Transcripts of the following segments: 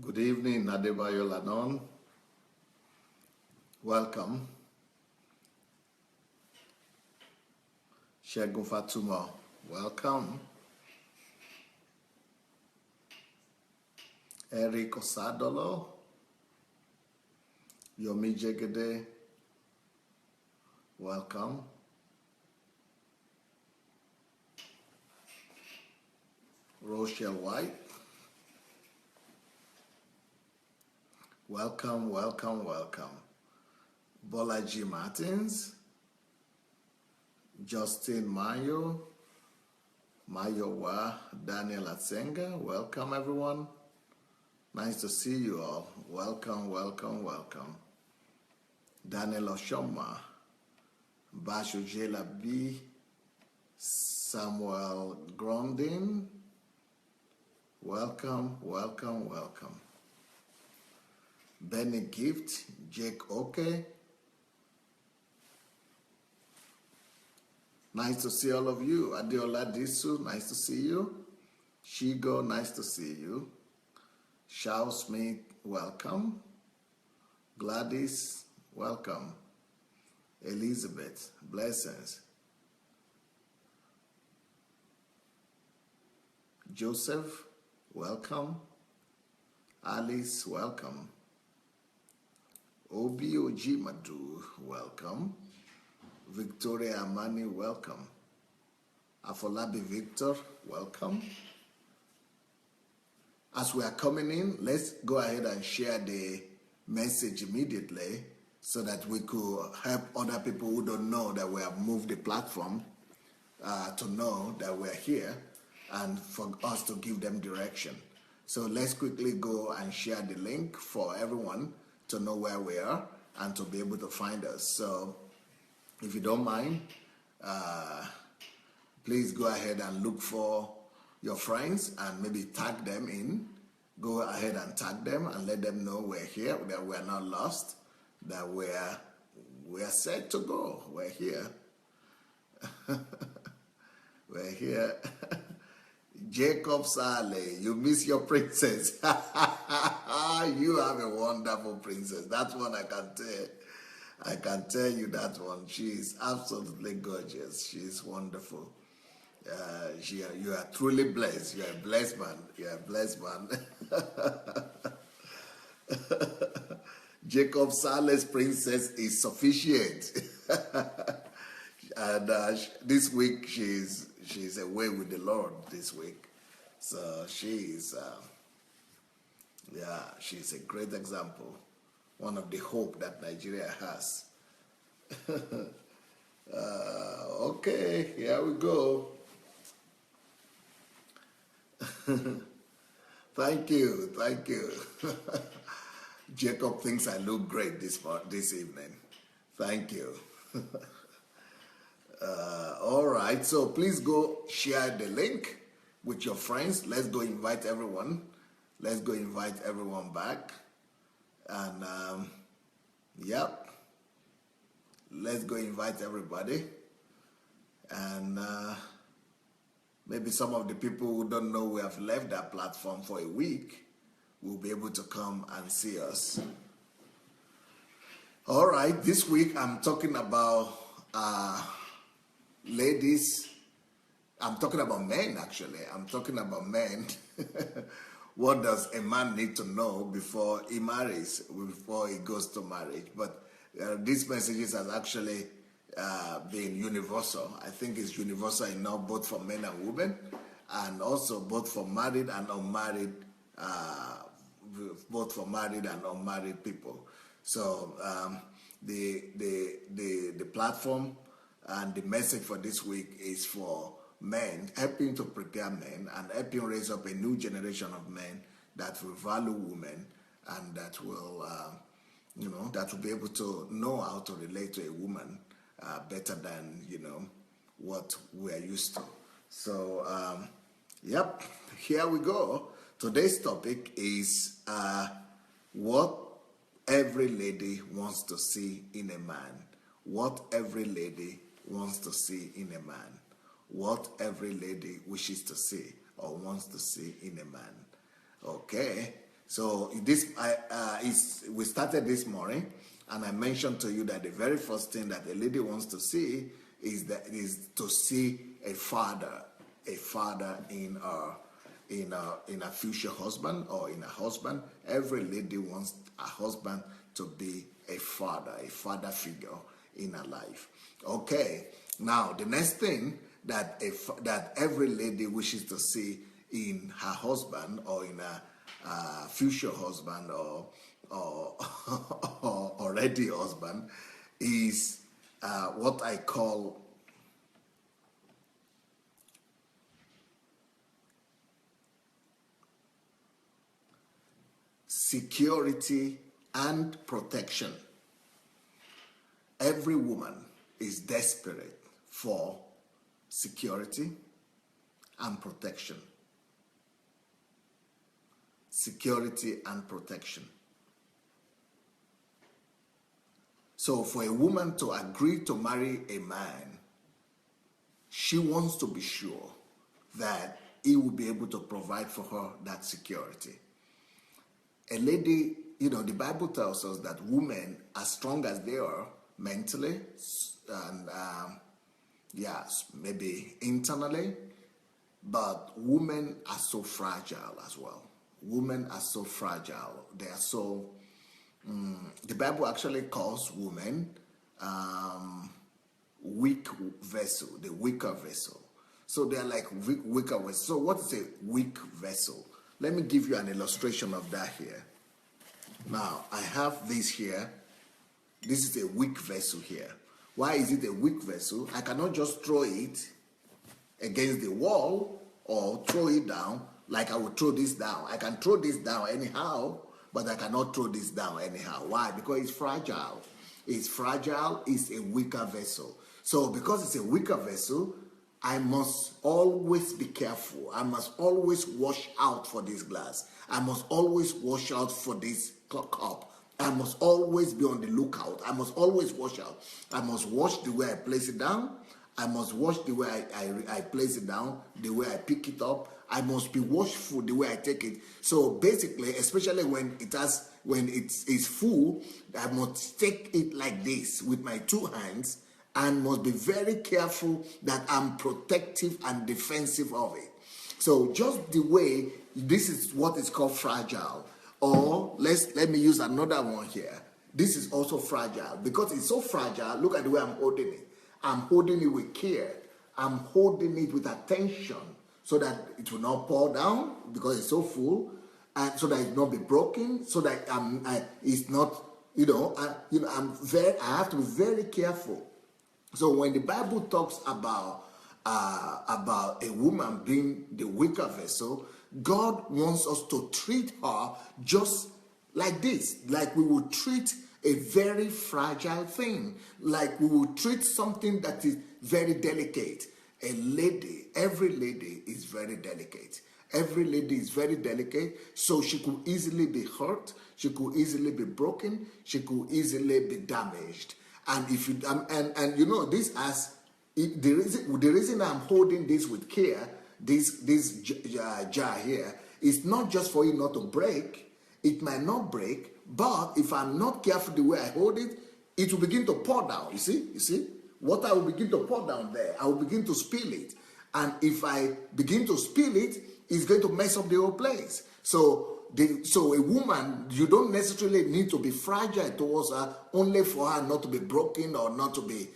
Good evening, Adelaja. Welcome. Shegun Fatuma, welcome. Eric Osadolo, Yomi Jegede, welcome. Rochelle White, welcome. Bolaji Martins, Justin Mayo, Mayowa, Daniel Atsenga, welcome everyone. Nice to see you all. Welcome. Daniel Oshoma, Basho Jela B, Samuel Grondin, welcome. Benny Gift, Jake Oke. Nice to see all of you. Adeola Disu, nice to see you. Shigo, nice to see you. Shao Smith, welcome. Gladys, welcome. Elizabeth, blessings. Joseph, welcome. Alice, welcome. Obi Madu, welcome. Victoria Amani, welcome. Afolabi Victor, welcome. As we are coming in, let's go ahead and share the message immediately so that we could help other people who don't know that we have moved the platform to know that we're here and for us to give them direction. So let's quickly go and share the link for everyone to know where we are and to be able to find us. So if you don't mind, please go ahead and look for your friends and maybe tag them in. Go ahead and tag them and let them know we're here, that we're not lost, that we're set to go. We're here. We're here. Jacob Saleh, you miss your princess. You have a wonderful princess. That's one I can tell. I can tell you that one. She is absolutely gorgeous. She is wonderful. You are truly blessed. You are a blessed man. You are a blessed man. Jacob Saleh's princess is sufficient. And this week she's away with the Lord this week. So she's a great example. One of the hope that Nigeria has. Okay, here we go. Thank you. Jacob thinks I look great this evening. Thank you. All right, so please go share the link with your friends. Let's go invite everyone. Let's go invite everyone back. And yep, let's go invite everybody. And maybe some of the people who don't know we have left that platform for a week will be able to come and see us. All right, this week I'm talking about ladies. I'm talking about men, actually. I'm talking about men. What does a man need to know before he marries, before he goes to marriage? But these messages have actually been universal. I think it's universal enough both for men and women, and also both for married and unmarried, people. So the platform and the message for this week is for men, helping to prepare men and helping raise up a new generation of men that will value women and that will, that will be able to know how to relate to a woman better than, what we're used to. So, yep, here we go. Today's topic is what every lady wants to see in a man. What every lady wants to see in a man. What every lady wishes to see or wants to see in a man. Okay, So we started this morning, and I mentioned to you that the very first thing that a lady wants to see is to see a father in a future husband or in a husband. Every lady wants a husband to be a father figure in her life. Okay, now the next thing that every lady wishes to see in her husband or in a future husband or already husband is what I call security and protection. Every woman is desperate for security and protection. Security and protection. So for a woman to agree to marry a man, she wants to be sure that he will be able to provide for her that security. A lady, the Bible tells us that women, as strong as they are mentally and maybe internally, but women are so fragile as well. Women are so fragile. They are so. The Bible actually calls women weak vessel, the weaker vessel. So they are like weaker vessel. So what is a weak vessel? Let me give you an illustration of that here. Now, I have this here. This is a weak vessel here. Why is it a weak vessel? I cannot just throw it against the wall or throw it down like I would throw this down. I can throw this down anyhow, but I cannot throw this down anyhow. Why? Because it's fragile. It's fragile. It's a weaker vessel. So because it's a weaker vessel, I must always be careful. I must always watch out for this glass. I must always watch out for this cup. I must always be on the lookout. I must always watch out. I must watch the way I place it down. I must watch the way I place it down, the way I pick it up. I must be watchful the way I take it. So basically, especially when it's full, I must take it like this with my two hands and must be very careful that I'm protective and defensive of it. So just the way, this is what is called fragile. Or let me use another one here. This is also fragile. Because it's so fragile, look at the way I'm holding it. I'm holding it with care. I'm holding it with attention so that it will not fall down because it's so full, and so that it will not be broken, so that it's not, I have to be very careful. So when the Bible talks about a woman being the weaker vessel, God wants us to treat her just like this, like we would treat a very fragile thing, like we would treat something that is very delicate. Every lady is very delicate. Every lady is very delicate, so she could easily be hurt, she could easily be broken, she could easily be damaged. And if you this as the reason I'm holding this with care, this jar here, is not just for it not to break. It might not break, but if I'm not careful the way I hold it, it will begin to pour down. You see, water will begin to pour down there. I will begin to spill it, and if I begin to spill it, it's going to mess up the whole place. So a woman, you don't necessarily need to be fragile towards her, only for her not to be broken or not to be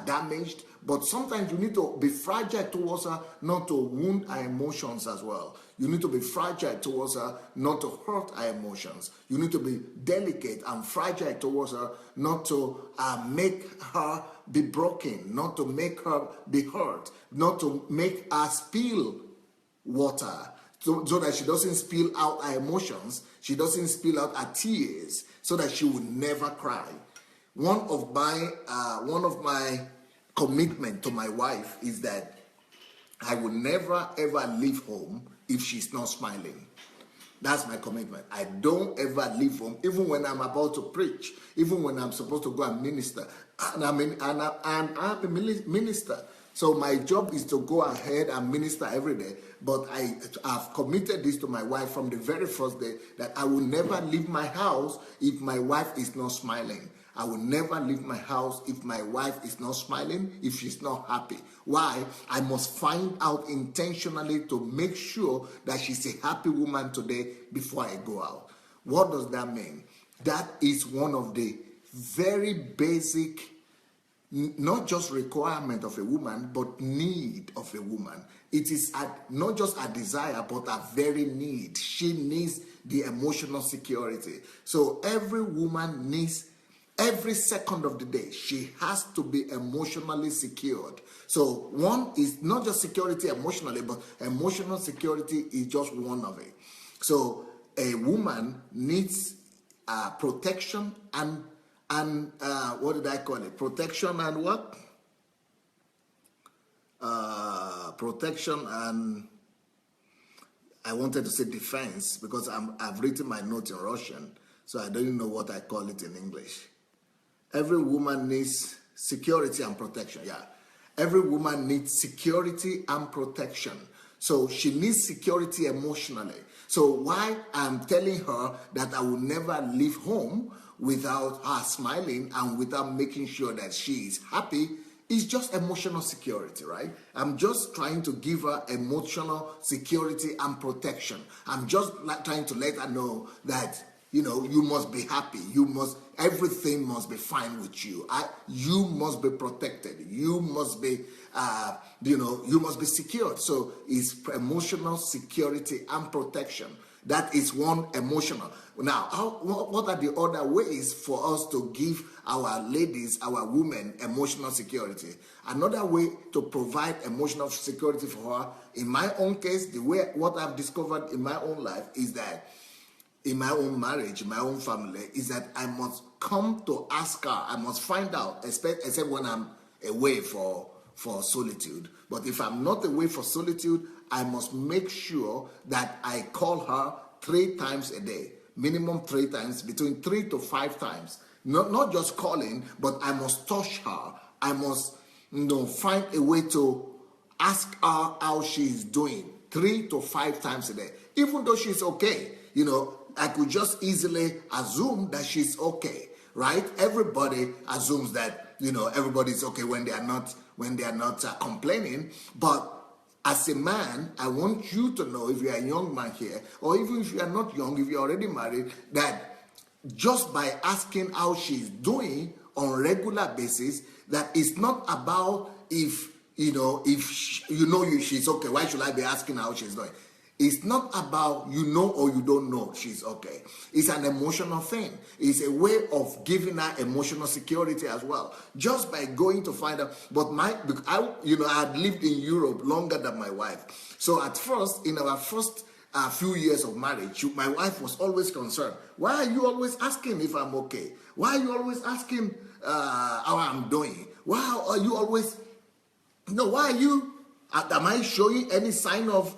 damaged. But sometimes you need to be fragile towards her, not to wound her emotions as well. You need to be fragile towards her, not to hurt her emotions. You need to be delicate and fragile towards her, not to make her be broken, not to make her be hurt, not to make her spill water, so that she doesn't spill out her emotions, she doesn't spill out her tears, so that she will never cry. One of my commitment to my wife is that I will never ever leave home if she's not smiling. That's my commitment. I don't ever leave home, even when I'm about to preach, even when I'm supposed to go and minister. And I'm a minister. So my job is to go ahead and minister every day. But I've committed this to my wife from the very first day, that I will never leave my house if my wife is not smiling. I will never leave my house if my wife is not smiling, if she's not happy. Why? I must find out intentionally to make sure that she's a happy woman today before I go out. What does that mean? That is one of the very basic, not just requirement of a woman, but need of a woman. It is not just a desire, but a very need. She needs the emotional security. So every woman needs, every second of the day, she has to be emotionally secured. So one is not just security emotionally, but emotional security is just one of it. So a woman needs protection and what did I call it? Protection and what? Protection and I wanted to say defense, because I've written my note in Russian, so I don't know what I call it in English. Every woman needs security and protection. Yeah, every woman needs security and protection. So she needs security emotionally. So why I'm telling her that I will never leave home without her smiling and without making sure that she is happy is just emotional security, right? I'm just trying to give her emotional security and protection. I'm just trying to let her know that, you know, you must be happy. Everything must be fine with you. You must be protected. You must be, you must be secured. So it's emotional security and protection. That is one emotional. Now, what are the other ways for us to give our ladies, our women, emotional security? Another way to provide emotional security for her, in my own case, what I've discovered in my own life is that in my own marriage, in my own family, is that I must come to ask her. I must find out, except when I'm away for solitude. But if I'm not away for solitude, I must make sure that I call her 3 times a day, minimum 3 times, between 3 to 5 times. Not just calling, but I must touch her. I must, find a way to ask her how she's doing 3 to 5 times a day, even though she's okay. I could just easily assume that she's okay, right? Everybody assumes that, everybody's okay when they are not complaining. But as a man, I want you to know, if you're a young man here, or even if you are not young, if you're already married, that just by asking how she's doing on a regular basis, that it's not about if she's okay. Why should I be asking how she's doing? It's not about or you don't know she's okay. It's an emotional thing. It's a way of giving her emotional security as well. Just by going to find out. But I had lived in Europe longer than my wife. So at first, in our first few years of marriage, my wife was always concerned. Why are you always asking if I'm okay? Why are you always asking how I'm doing? Why are you always... why are you... am I showing any sign of...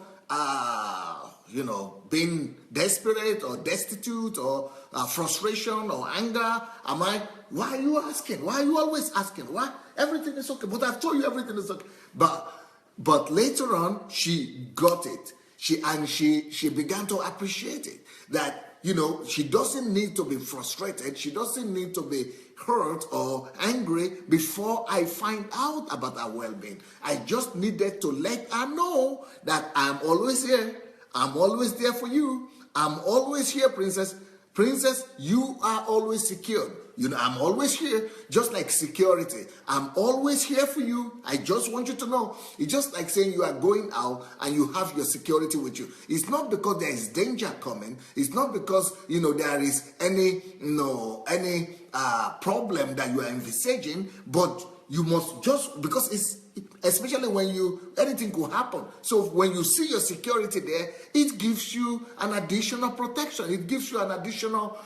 being desperate or destitute or frustration or anger? Why are you asking? Why are you always asking? Why? Everything is okay. But I've told you everything is okay. But later on, she got it. She began to appreciate it. That, she doesn't need to be frustrated. She doesn't need to be hurt or angry before I find out about her well-being. I just needed to let her know that I'm always here. I'm always there for you. I'm always here, princess. Princess, you are always secured. I'm always here, just like security. I'm always here for you. I just want you to know. It's just like saying you are going out and you have your security with you. It's not because there is danger coming. It's not because, there is any problem that you are envisaging, but you must just, because especially when anything could happen. So when you see your security there, it gives you an additional protection. It gives you an additional,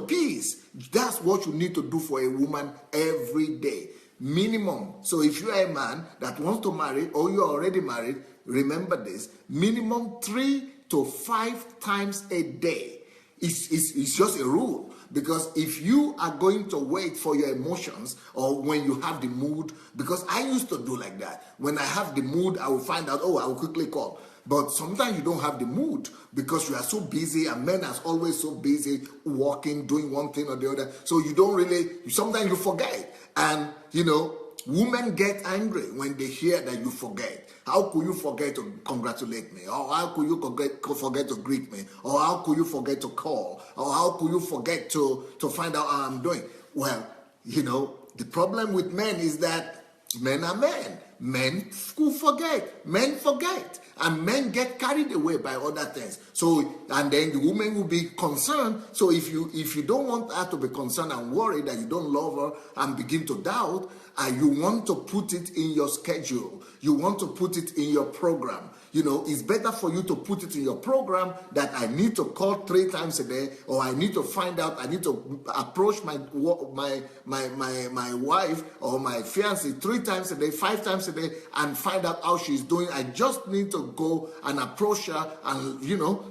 peace. That's what you need to do for a woman every day. Minimum. So if you are a man that wants to marry or you're already married, remember this. Minimum 3 to 5 times a day. It's just a rule. Because if you are going to wait for your emotions or when you have the mood, because I used to do like that. When I have the mood, I will find out, oh, I will quickly call. But sometimes you don't have the mood because you are so busy, and men are always so busy working, doing one thing or the other. So you don't really, sometimes you forget. And, women get angry when they hear that you forget. How could you forget to congratulate me? Or how could you forget to greet me? Or how could you forget to call? Or how could you forget to find out how I'm doing? Well, the problem with men is that men are men. Men who forget. Men forget. And men get carried away by other things. So, and then the woman will be concerned. So if you don't want her to be concerned and worried that you don't love her and begin to doubt, you want to put it in your schedule. You want to put it in your program. It's better for you to put it in your program that I need to call 3 times a day, or I need to find out, I need to approach my wife or my fiancé 3 times a day, 5 times a day, and find out how she's doing. I just need to go and approach her and,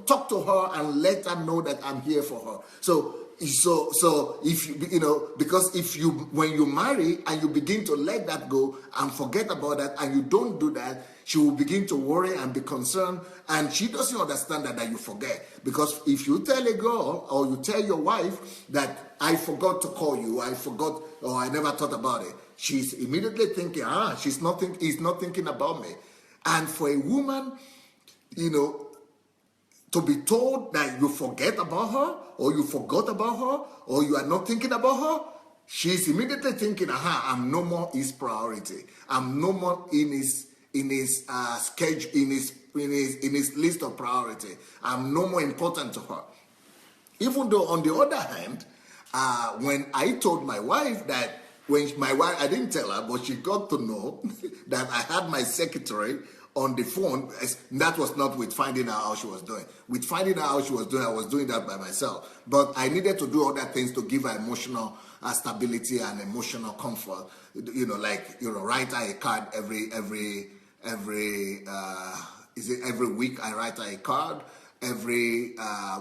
talk to her and let her know that I'm here for her. So if because when you marry and you begin to let that go and forget about that, and you don't do that, she will begin to worry and be concerned, and she doesn't understand that you forget. Because if you tell a girl or you tell your wife that I forgot to call you, I forgot, or I never thought about it, she's immediately thinking, he's not thinking about me. And for a woman, to be told that you forget about her, or you forgot about her, or you are not thinking about her, she's immediately thinking, I'm no more his priority. I'm no more in his schedule, in his list of priority. I'm no more important to her. Even though, on the other hand, when I told my wife that, I didn't tell her, but she got to know that I had my secretary on the phone. That was not with finding out how she was doing. With finding out how she was doing, I was doing that by myself. But I needed to do other things to give her emotional stability and emotional comfort. Write her a card every week. I write her a card. Every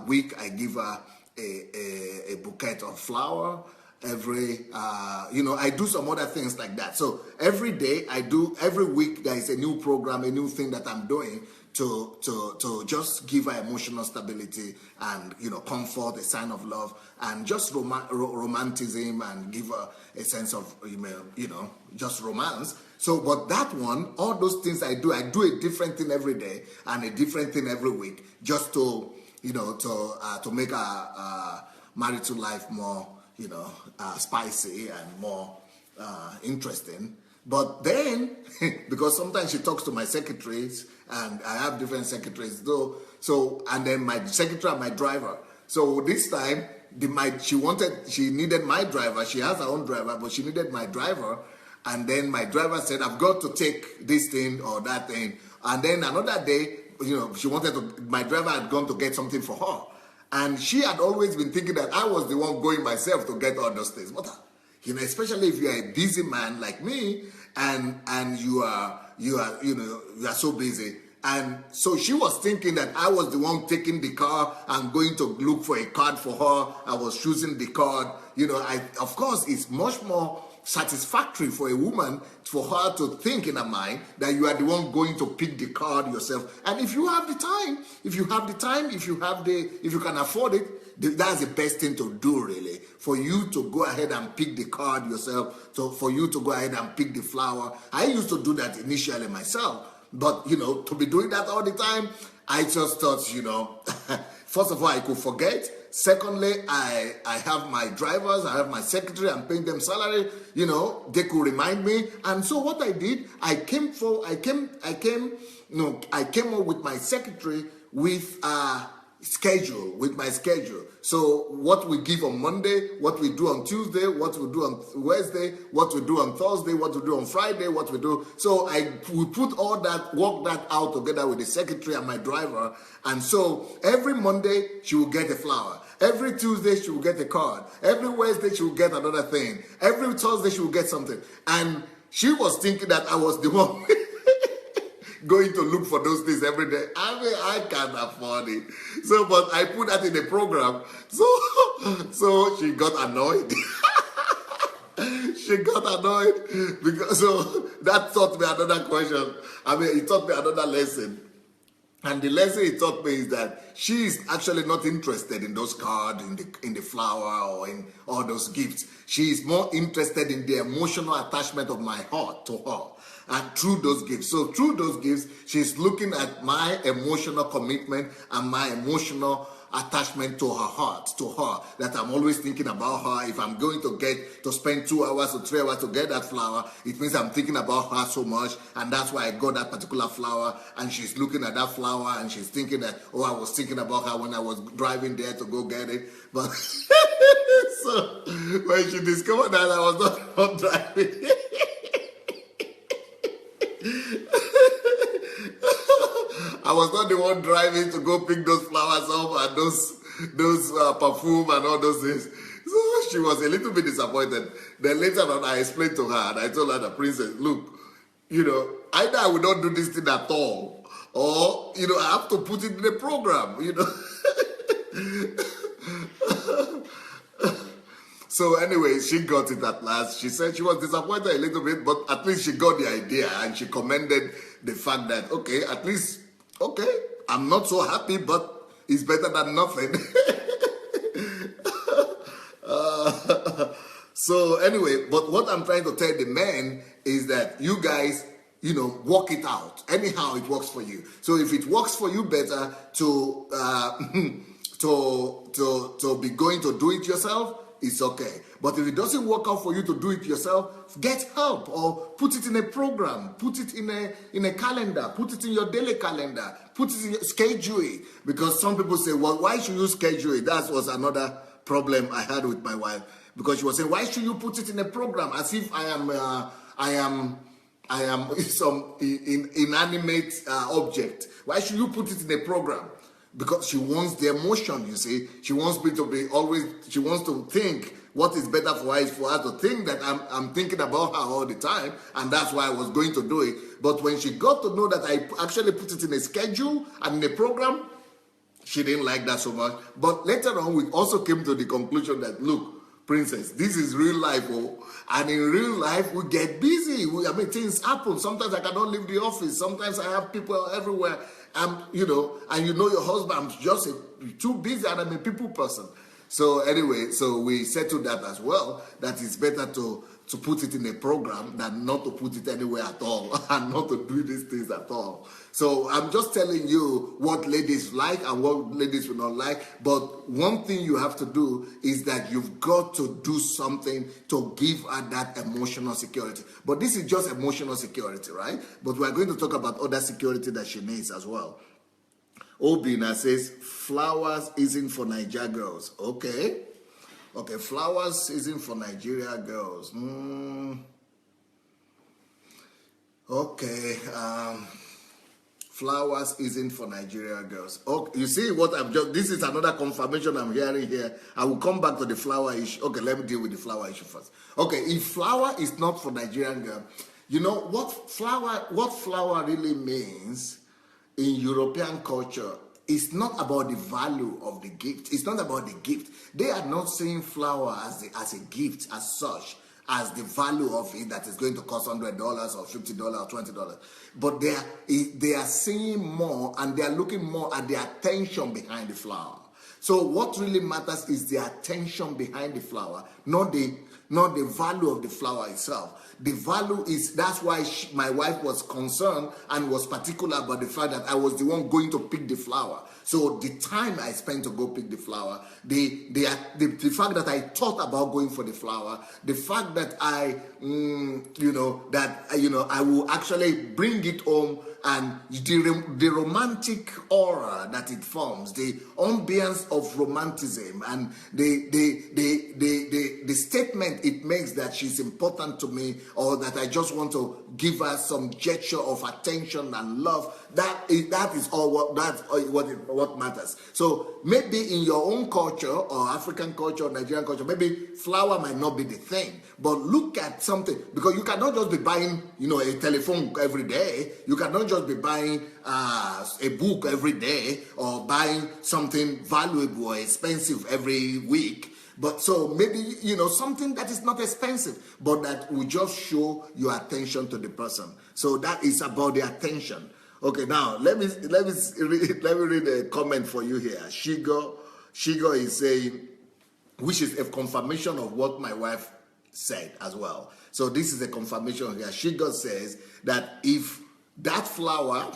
week I give her a bouquet of flower. I do some other things like that. So every week there is a new program, a new thing that I'm doing to just give her emotional stability and, comfort, a sign of love, and just romanticism, and give her a sense of, just romance. So, but that one, all those things I do a different thing every day and a different thing every week, just to, to make our marital life more, spicy and more interesting. But then, because sometimes she talks to my secretaries, and I have different secretaries, and then my secretary and my driver. So this time, she needed my driver. She has her own driver, but she needed my driver. And then my driver said, I've got to take this thing or that thing. And then another day, my driver had gone to get something for her. And she had always been thinking that I was the one going myself to get all those things. But, especially if you're a busy man like me, and you are so busy. And so she was thinking that I was the one taking the car and going to look for a card for her. I was choosing the card. Of course, it's much more satisfactory for a woman, for her to think in her mind that you are the one going to pick the card yourself. And if you have the time, if you can afford it, that's the best thing to do, really, for you to go ahead and pick the card yourself, for you to go ahead and pick the flower. I used to do that initially myself, but to be doing that all the time, I just thought, first of all, I could forget. Secondly, I have my drivers, I have my secretary, I'm paying them salary, they could remind me. And so what I did, I came up with my secretary with my schedule. So what we give on Monday, what we do on Tuesday, what we do on Wednesday, what we do on Thursday, what we do on Friday, what we do. So we put work that out together with the secretary and my driver. And so every Monday she will get a flower. Every Tuesday she will get a card. Every Wednesday she will get another thing. Every Thursday she will get something. And she was thinking that I was the one going to look for those things every day. I can't afford it. So, but I put that in the program. So So she got annoyed. She got annoyed because so that taught me another question. I mean, it taught me another lesson. And the lesson it taught me is that she is actually not interested in those cards, in the flower, or in all those gifts. She is more interested in the emotional attachment of my heart to her. And through those gifts. So through those gifts, she's looking at my emotional commitment and my emotional attachment to her heart, to her, that I'm always thinking about her. If I'm going to get to spend 2 hours or 3 hours to get that flower, it means I'm thinking about her so much, and that's why I got that particular flower. And she's looking at that flower and she's thinking that, oh, I was thinking about her when I was driving there to go get it. But so when she discovered that I was not driving, I was not the one driving to go pick those flowers up and those perfume and all those things. So she was a little bit disappointed. Then later on, I explained to her and I told her, the princess, look, either I will not do this thing at all, or I have to put it in the program. So anyway, she got it at last. She said she was disappointed a little bit, but at least she got the idea, and she commended the fact that, okay, at least, okay, I'm not so happy, but it's better than nothing. So anyway, but what I'm trying to tell the men is that you guys, work it out. Anyhow, it works for you. So if it works for you better to to be going to do it yourself, it's okay. But if it doesn't work out for you to do it yourself, get help or put it in a program, put it in a calendar, put it in your daily calendar, put it in your schedule it. Because some people say, well, why should you schedule it? That was another problem I had with my wife, because she was saying, why should you put it in a program? As if I am some inanimate object. Why should you put it in a program? Because she wants the emotion, you see. She wants me to be always, she wants to think what is better for her is for her to think that I'm thinking about her all the time, and that's why I was going to do it. But when she got to know that I actually put it in a schedule and in a program, she didn't like that so much. But later on, we also came to the conclusion that, look, princess, this is real life, oh, and in real life, we get busy. Things happen. Sometimes I cannot leave the office. Sometimes I have people everywhere. And your husband, I'm just too busy, and I'm a people person. So anyway, so we settled that as well, that it's better to put it in a program than not to put it anywhere at all and not to do these things at all. So I'm just telling you what ladies like and what ladies will not like. But one thing you have to do is that you've got to do something to give her that emotional security. But this is just emotional security, right? But we're going to talk about other security that she needs as well. Obina says, flowers isn't for Nigeria girls. Okay, flowers isn't for Nigeria girls. Okay, flowers isn't for Nigeria girls. Okay, you see what this is another confirmation I'm hearing here. I will come back to the flower issue. Okay, let me deal with the flower issue first. Okay, if flower is not for Nigerian girl, what flower really means in European culture is not about the value of the gift. It's not about the gift. They are not seeing flower as a gift as such, as the value of it that is going to cost $100 or $50 or $20. But they are seeing more, and they are looking more at the attention behind the flower. So what really matters is the attention behind the flower, not the value of the flower itself. The value is, that's why my wife was concerned and was particular about the fact that I was the one going to pick the flower. So the time I spent to go pick the flower, the fact that I thought about going for the flower, the fact that I will actually bring it home, and the romantic aura that it forms, the ambience of romanticism, and the statement it makes that she's important to me, or that I just want to give her some gesture of attention and love. That is all what matters. So maybe in your own culture, or African culture, or Nigerian culture, maybe flower might not be the thing. But look at something, because you cannot just be buying, a telephone every day. You cannot just be buying a book every day, or buying something valuable or expensive every week. But so maybe, something that is not expensive, but that will just show your attention to the person. So that is about the attention. Okay, now let me read a comment for you here. Shigo is saying, which is a confirmation of what my wife said as well. So this is a confirmation here. Shigo says that if that flower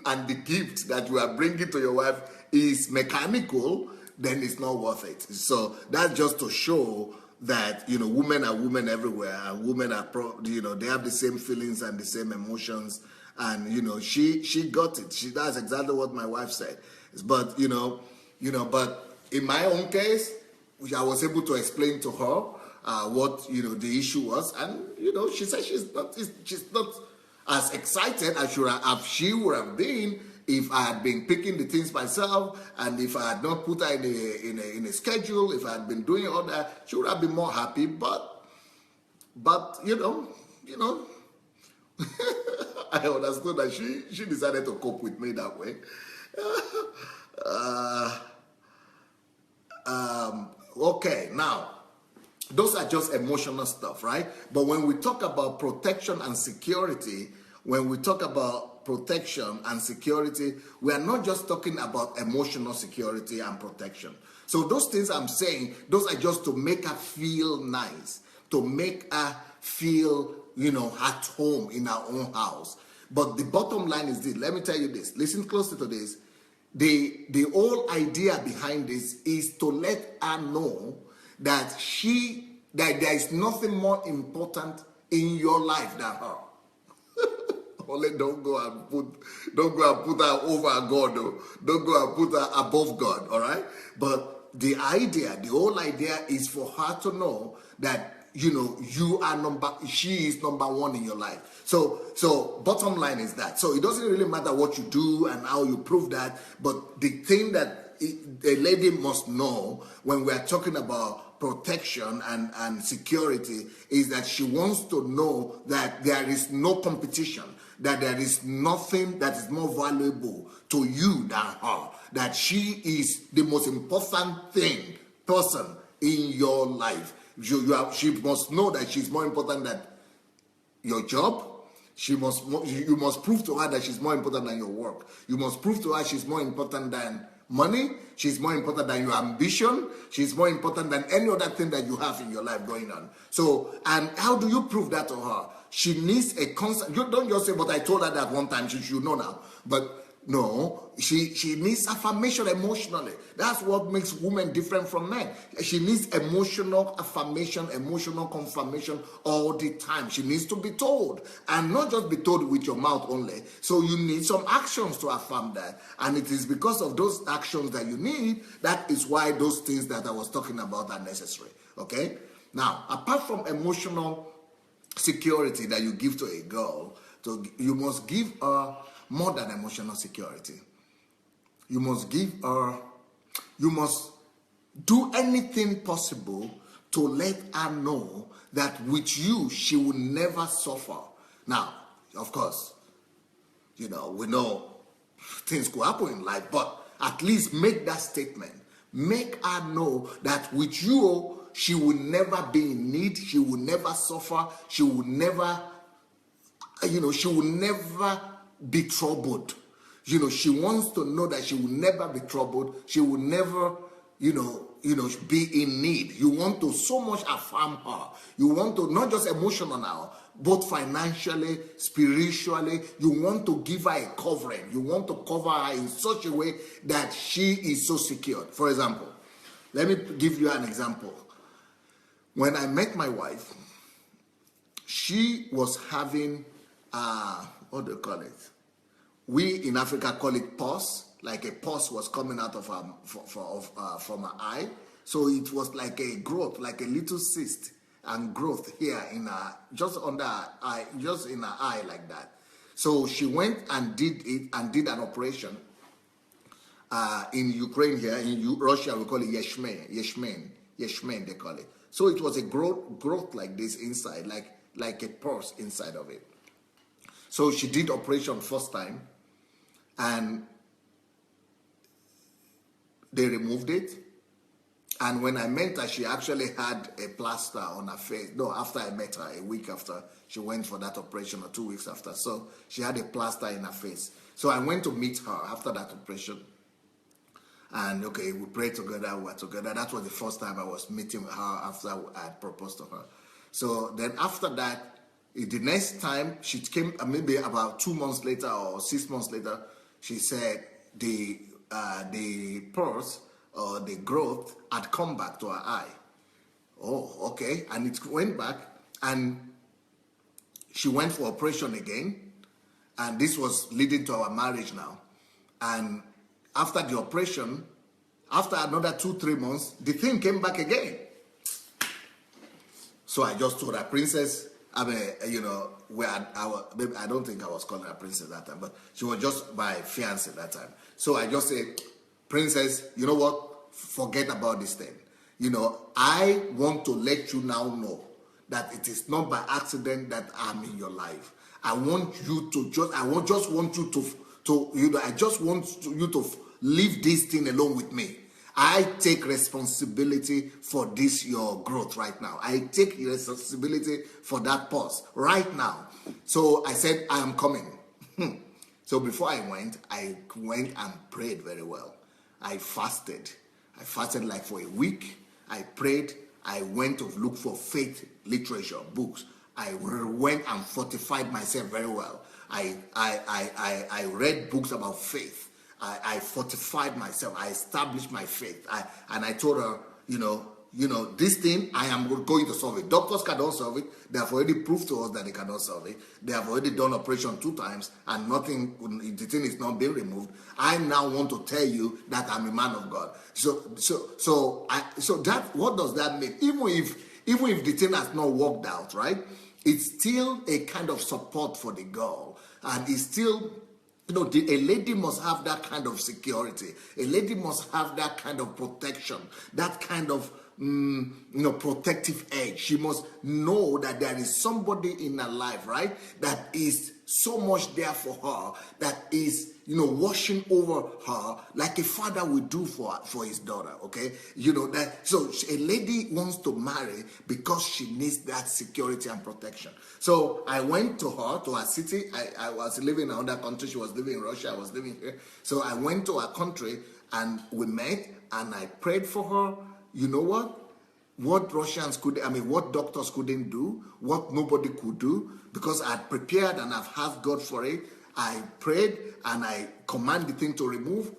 and the gift that you are bringing to your wife is mechanical, then it's not worth it. So that's just to show that, women are women everywhere, and women are, they have the same feelings and the same emotions. And, she got it. That's exactly what my wife said. But, but in my own case, I was able to explain to her what, the issue was. And, she said she's not as excited as she would have been if I had been picking the things myself, and if I had not put her in a schedule, if I had been doing all that, she would have been more happy. But I understood that she decided to cope with me that way. Okay, now, those are just emotional stuff, right? But when we talk about protection and security, we are not just talking about emotional security and protection. So those things I'm saying, those are just to make her feel nice, to make her feel, at home in our own house. But the bottom line is this. Let me tell you this. Listen closely to this. The whole idea behind this is to let her know that there is nothing more important in your life than her. Only don't go and put her over God. Don't go and put her above God. All right. But the whole idea is for her to know that she is number one in your life. So bottom line is that. So it doesn't really matter what you do and how you prove that, but the thing that a lady must know when we are talking about protection and security is that she wants to know that there is no competition, that there is nothing that is more valuable to you than her, that she is the most important person in your life. She must know that she's more important than your job. You must prove to her that she's more important than your work. You must prove to her she's more important than money. She's more important than your ambition. She's more important than any other thing that you have in your life going on. So, and how do you prove that to her? She needs a constant. You don't just say, but I told her that one time, she should know now. But no, she needs affirmation emotionally. That's what makes women different from men. She needs emotional affirmation, emotional confirmation all the time. She needs to be told, and not just be told with your mouth only. So you need some actions to affirm that. And it is because of those actions that you need, that is why those things that I was talking about are necessary. Okay? Now, apart from emotional security that you give to a girl, you must give her more than emotional security. You must do anything possible to let her know that with you, she will never suffer. Now, of course, we know things could happen in life, but at least make that statement. Make her know that with you, she will never be in need. She will never suffer. She will never, be troubled. She wants to know that she will never be troubled. She will never, be in need. You want to so much affirm her. You want to, not just emotional now, both financially, spiritually. You want to give her a covering. You want to cover her in such a way that she is so secured. For example, let me give you an example. When I met my wife, she was having what do you call it? We in Africa call it pus. Like a pus was coming out of from her eye. So it was like a growth, like a little cyst and growth here in her, just under her eye, just in her eye like that. So she went and did it and did an operation in Ukraine here. In Russia, we call it Yeshmen, they call it. So it was a growth like this inside, like a pus inside of it. So she did operation first time, and they removed it, And when I met her, she actually had a plaster on her face. No, after I met her, a week after, she went for that operation, or 2 weeks after. So she had a plaster in her face. So I went to meet her after that operation. And okay, we prayed together, we were together. That was the first time I was meeting her after I had proposed to her. So then after that, the next time she came, maybe about 2 months later or 6 months later, she said the pulse or the growth had come back to her eye. Oh, okay. And it went back, and she went for operation again. And this was leading to our marriage now. And after the operation, after another 2-3 months, the thing came back again. So I just told her, Princess, I don't think I was calling her Princess that time, but she was just my fiancée that time. So I just said, Princess, you know what? Forget about this thing. I want to let you now know that it is not by accident that I'm in your life. I want you to leave this thing alone with me. I take responsibility for this, your growth right now. I take responsibility for that pause right now. So I said, I am coming. So before I went and prayed very well. I fasted like for a week. I prayed. I went to look for faith literature, books. I went and fortified myself very well. I read books about faith. I fortified myself. I established my faith. And I told her, this thing, I am going to solve it. Doctors cannot solve it. They have already proved to us that they cannot solve it. They have already done operation 2 times and the thing is not being removed. I now want to tell you that I'm a man of God. So that, what does that mean? Even if the thing has not worked out, right? It's still a kind of support for the girl, and it's still, a lady must have that kind of security. A lady must have that kind of protection, that kind of protective edge. She must know that there is somebody in her life, right, that is so much there for her, that is, watching over her like a father would do for his daughter, okay? So a lady wants to marry because she needs that security and protection. So I went to her city. I was living in another country. She was living in Russia. I was living here. So I went to her country and we met and I prayed for her. You know what? What what doctors couldn't do, what nobody could do, because I had prepared and I've asked God for it. I prayed and I command the thing to be removed.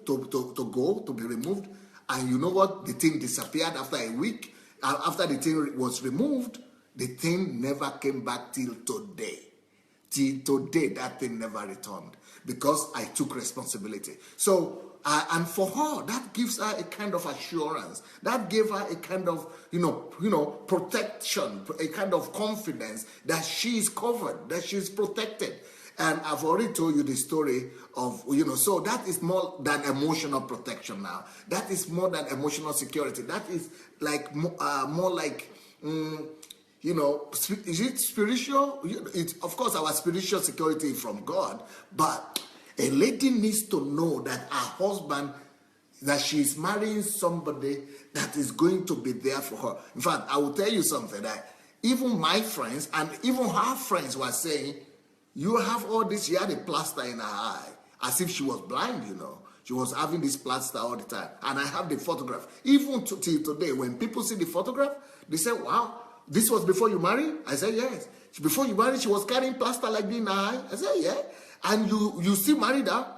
And you know what? The thing disappeared after a week. After the thing was removed, the thing never came back till today. Till today, that thing never returned because I took responsibility. So, and for her, that gives her a kind of assurance. That gave her a kind of, protection, a kind of confidence that she is covered, that she is protected. And I've already told you the story of, so that is more than emotional protection now. That is more than emotional security. That is like more like, is it spiritual? It's, of course, our spiritual security from God, but a lady needs to know that her husband, that she is marrying somebody that is going to be there for her. In fact, I will tell you something, that even my friends and even her friends were saying, you have all this, she had a plaster in her eye, as if she was blind, She was having this plaster all the time. And I have the photograph. Even till today, when people see the photograph, they say, wow, this was before you married? I said, yes. Before you married, she was carrying plaster like this in her eye? I said, yeah. And you still married her?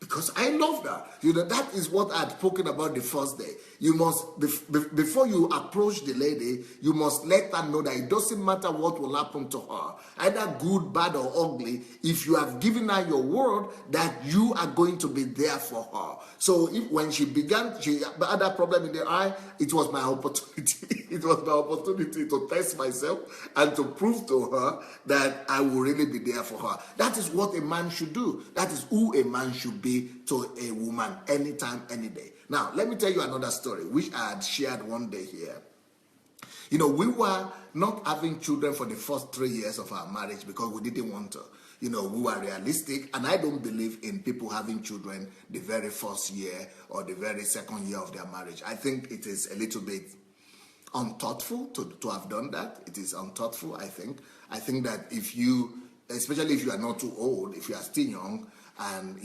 Because I loved her. That is what I had spoken about the first day. You must, before you approach the lady, you must let her know that it doesn't matter what will happen to her, either good, bad, or ugly. If you have given her your word that you are going to be there for her. So when she began, she had that problem in the eye, it was my opportunity. It was my opportunity to test myself and to prove to her that I will really be there for her. That is what a man should do. That is who a man should be to a woman, anytime, any day. Now, let me tell you another story, which I had shared one day here. We were not having children for the first 3 years of our marriage because we didn't want to. we were realistic, and I don't believe in people having children the very first year or the very second year of their marriage. I think it is a little bit unthoughtful to have done that. It is unthoughtful, I think. I think that especially if you are not too old, if you are still young, and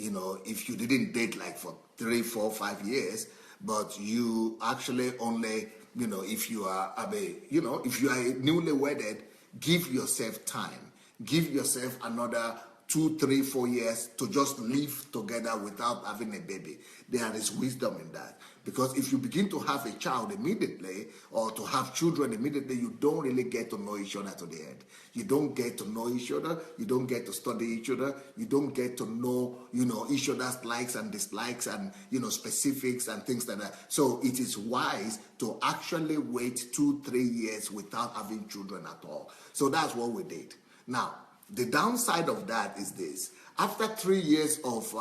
if you didn't date like for 3, 4, 5 years, but you actually only, if you are if you are newly wedded, give yourself time. Give yourself another 2, 3, 4 years to just live together without having a baby. There is wisdom in that. Because if you begin to have a child immediately, or to have children immediately, you don't really get to know each other to the end. You don't get to know each other. You don't get to study each other. You don't get to know, each other's likes and dislikes and, specifics and things like that. So it is wise to actually wait 2, 3 years without having children at all. So that's what we did. Now, the downside of that is this. After 3 years of,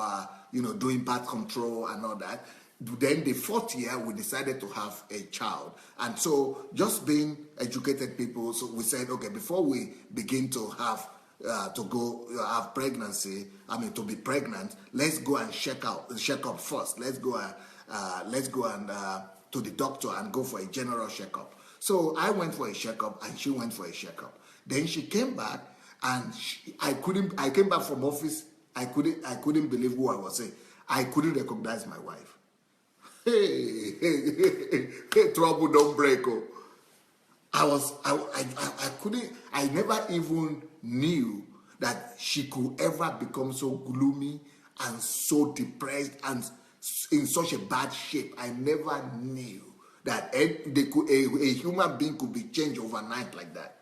doing birth control and all that, then the 4th year, we decided to have a child. And so just being educated people, so we said, okay, before we begin to have, have pregnancy, to be pregnant, let's go and check up first. Let's go and to the doctor and go for a general checkup. So I went for a checkup and she went for a checkup. Then she came back and I came back from office. I couldn't believe who I was saying. I couldn't recognize my wife. Hey, trouble don't break. Oh. I never even knew that she could ever become so gloomy and so depressed and in such a bad shape. I never knew that a human being could be changed overnight like that.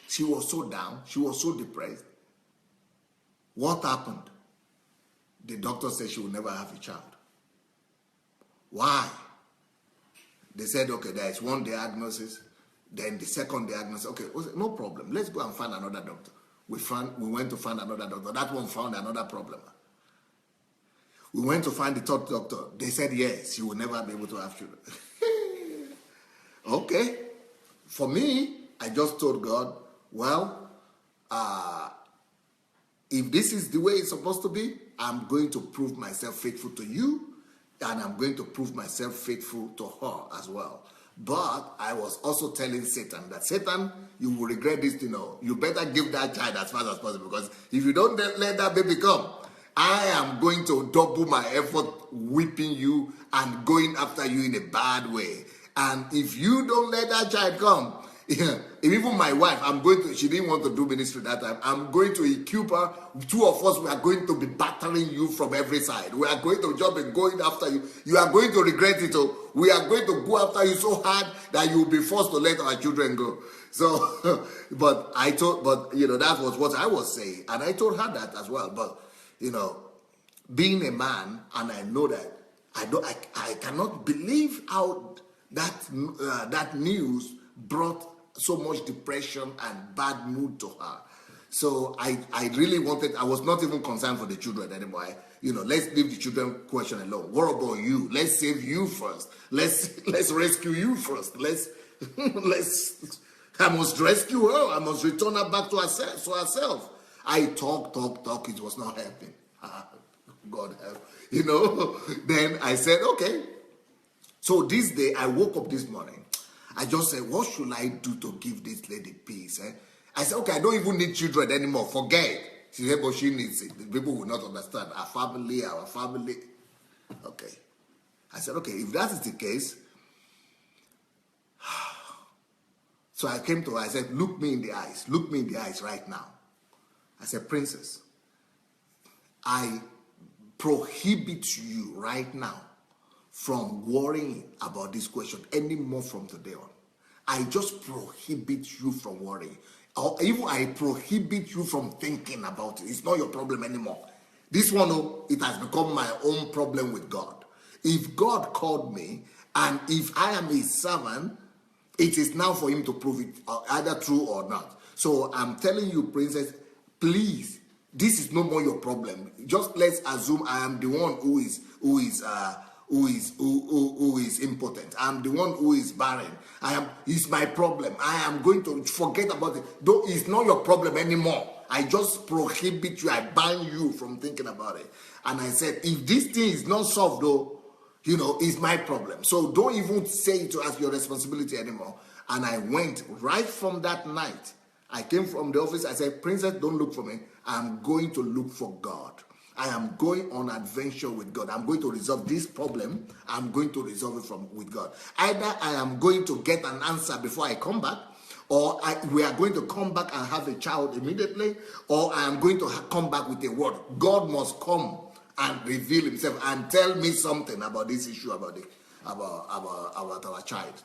She was so down. She was so depressed. What happened? The doctor said she will never have a child. Why? They said, okay, there is one diagnosis. Then the second diagnosis, okay, no problem. Let's go and find another doctor. We went to find another doctor. That one found another problem. We went to find the third doctor. They said, yes, she will never be able to have children. Okay. For me, I just told God, well, if this is the way it's supposed to be, I'm going to prove myself faithful to you, and I'm going to prove myself faithful to her as well. But I was also telling Satan that, Satan, you will regret this, you better give that child as fast as possible, because if you don't let that baby come, I am going to double my effort whipping you and going after you in a bad way. And if you don't let that child come, even my wife, she didn't want to do ministry that time. I'm going to equip her. 2 of us, we are going to be battering you from every side. We are going to jump and going after you. You are going to regret it. We are going to go after you so hard that you will be forced to let our children go. So, but that was what I was saying. And I told her that as well. But, being a man, and I know that, I cannot believe how that news brought so much depression and bad mood to her. So I really wanted, I was not even concerned for the children anymore. Let's leave the children question alone. What about you? Let's save you first. Let's rescue you first. I must rescue her. I must return her back to herself. I talk. It was not helping. God help. Then I said, okay. So this day, I woke up this morning. I just said, what should I do to give this lady peace? I said, okay, I don't even need children anymore. Forget. She said, but she needs it. People will not understand. Our family. Okay. I said, okay, if that is the case. So I came to her. I said, look me in the eyes. Look me in the eyes right now. I said, Princess, I prohibit you right now from worrying about this question anymore from today on. I just prohibit you from worrying. Or even I prohibit you from thinking about it. It's not your problem anymore. This one, it has become my own problem with God. If God called me, and if I am his servant, it is now for him to prove it either true or not. So I'm telling you, Princess, please, this is no more your problem. Just let's assume I am the one who is impotent. I'm the one who is barren. It's my problem. I am going to forget about it. Though it's not your problem anymore. I just prohibit you. I ban you from thinking about it. And I said, if this thing is not solved, though, it's my problem. So don't even say it as your responsibility anymore. And I went right from that night. I came from the office. I said, Princess, don't look for me. I'm going to look for God. I am going on adventure with God. I'm going to resolve this problem. I'm going to resolve it with God. Either I am going to get an answer before I come back, or we are going to come back and have a child immediately, or I am going to come back with a word. God must come and reveal himself and tell me something about this issue about our child.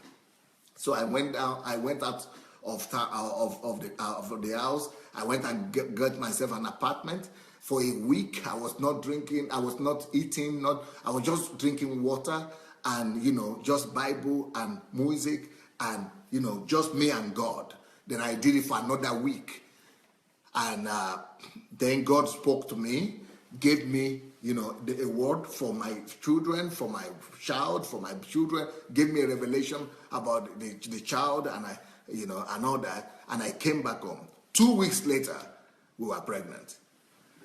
So I went down. I went out of the house. I went and got myself an apartment. For a week, I was not drinking. I was not eating. I was just drinking water and just Bible and music and just me and God. Then I did it for another week, and then God spoke to me, gave me a word for my children, for my child, for my children, gave me a revelation about the child, and and all that. And I came back home. 2 weeks later, we were pregnant.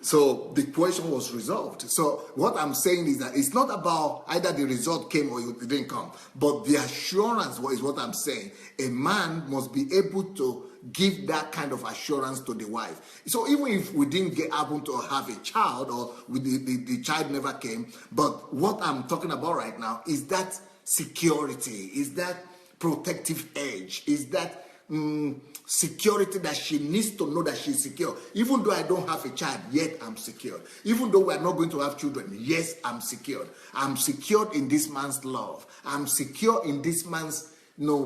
So the question was resolved. So what I'm saying is that it's not about either the result came or it didn't come, but the assurance is what I'm saying. A man must be able to give that kind of assurance to the wife. So even if we didn't happen to have a child, or the child never came, but what I'm talking about right now is that security, is that protective edge, is that security that she needs to know that she's secure. Even though I don't have a child, yet I'm secured. Even though we're not going to have children, yes, I'm secured. I'm secured in this man's love. I'm secure in this man's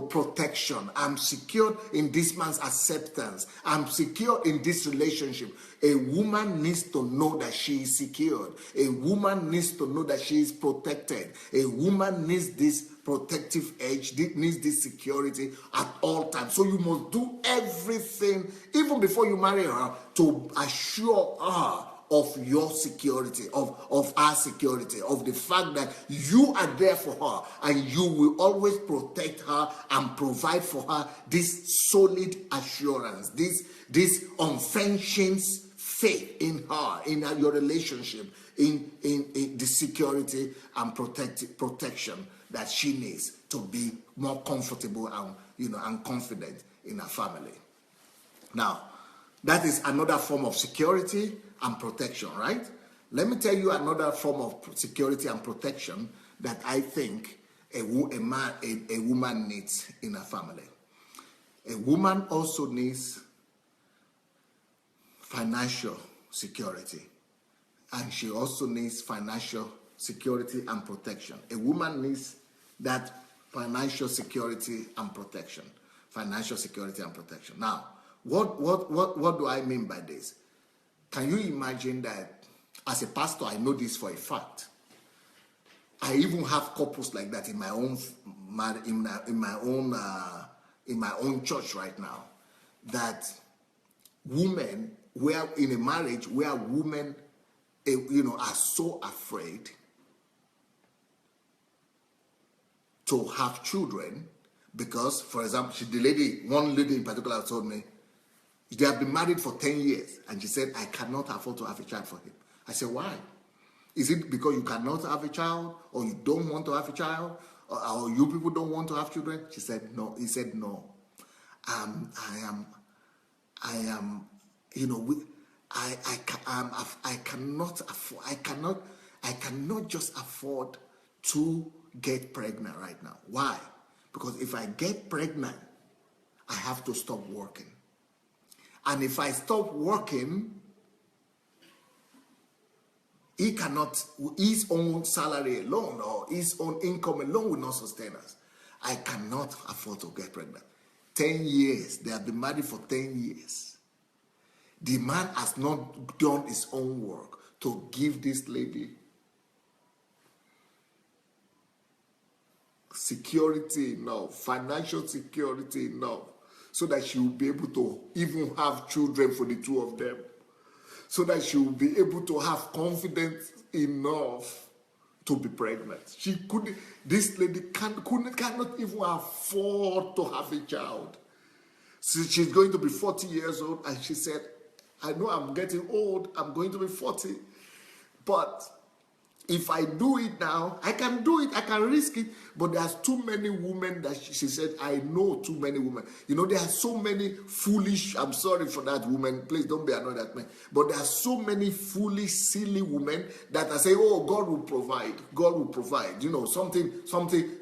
protection. I'm secured in this man's acceptance. I'm secure in this relationship. A woman needs to know that she is secured. A woman needs to know that she is protected. A woman needs this protective edge, needs this security at all times. So you must do everything, even before you marry her, to assure her of your security, of our security, of the fact that you are there for her and you will always protect her and provide for her this solid assurance, this unflinching faith in her, in your relationship, in the security and protection that she needs to be more comfortable and and confident in her family. Now, that is another form of security and protection, right? Let me tell you another form of security and protection that I think a woman needs in a family. A woman also needs financial security, and she also needs financial security and protection. A woman needs that financial security and protection. Financial security and protection. Now, what do I mean by this? Can you imagine that as a pastor, I know this for a fact. I even have couples like that in my own church right now. That women, where in a marriage where women, are so afraid to have children because, for example, one lady in particular told me, they have been married for 10 years. And she said, I cannot afford to have a child for him. I said, why? Is it because you cannot have a child, or you don't want to have a child, or you people don't want to have children? She said, no. He said, no. I cannot just afford to get pregnant right now. Why? Because if I get pregnant, I have to stop working. And if I stop working, he cannot, his own salary alone or his own income alone will not sustain us. I cannot afford to get pregnant. 10 years, they have been married for 10 years. The man has not done his own work to give this lady security enough, financial security enough, so that she will be able to even have children for the two of them, so that she will be able to have confidence enough to be pregnant. This lady cannot even afford to have a child. So she's going to be 40 years old, and she said, I know I'm getting old. I'm going to be 40. But if I do it now, I can do it, I can risk it. But there's too many women that she said, I know too many women. You know, there are so many foolish, I'm sorry for that woman, please don't be annoyed at me. But there are so many foolish, silly women that are saying, oh, God will provide. God will provide. You know, something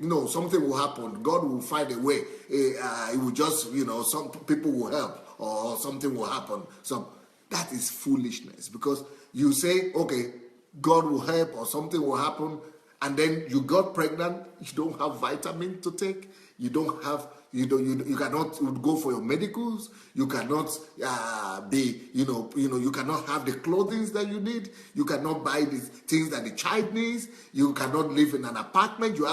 will happen. God will find a way. It will just, some people will help or something will happen. So that is foolishness, because you say, okay, God will help or something will happen, and then you got pregnant, you don't have vitamin to take, you cannot go for your medicals, you cannot you cannot have the clothing that you need, you cannot buy the things that the child needs, you cannot live in an apartment, you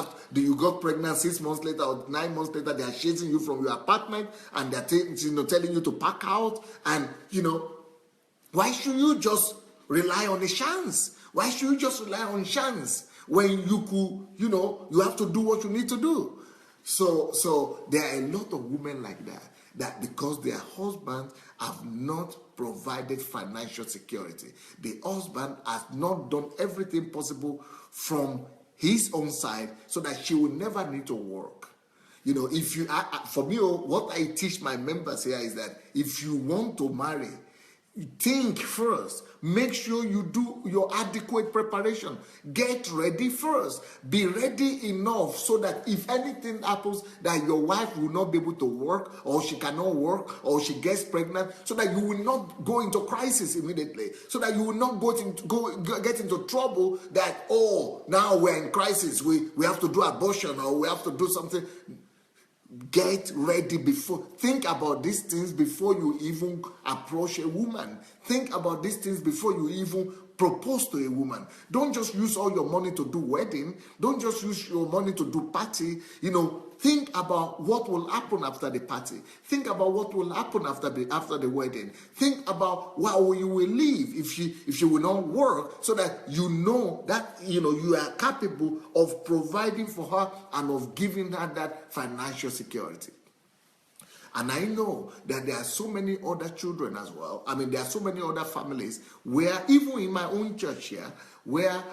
got pregnant 6 months later or 9 months later, they are chasing you from your apartment and they're telling you to pack out, and why should you just rely on a chance? Why should you just rely on chance when you could, you have to do what you need to do? So there are a lot of women like that because their husbands have not provided financial security. The husband has not done everything possible from his own side so that she will never need to work. For me, what I teach my members here is that if you want to marry, think first. Make sure you do your adequate preparation. Get ready first. Be ready enough so that if anything happens, that your wife will not be able to work, or she cannot work, or she gets pregnant, so that you will not go into crisis immediately. So that you will not get into trouble that, now we're in crisis. We have to do abortion, or we have to do something. Get ready think about these things before you even approach a woman. Think about these things before you even propose to a woman. Don't just use all your money to do wedding. Don't just use your money to do party. Think about what will happen after the party. Think about what will happen after the wedding. Think about how you will live if she will not work, so that you know that you are capable of providing for her and of giving her that financial security. And I know that there are so many other children as well. I mean, there are so many other families where, even in my own church here, where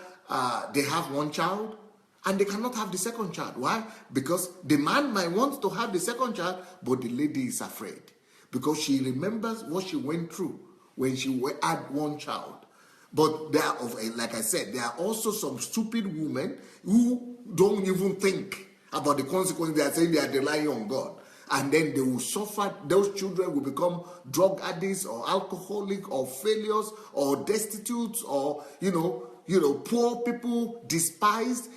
they have one child and they cannot have the second child. Why? Because the man might want to have the second child, but the lady is afraid, because she remembers what she went through when she had one child. But like I said, there are also some stupid women who don't even think about the consequences. They are saying they are relying on God. And then they will suffer. Those children will become drug addicts or alcoholic or failures or destitute or, poor people, despised,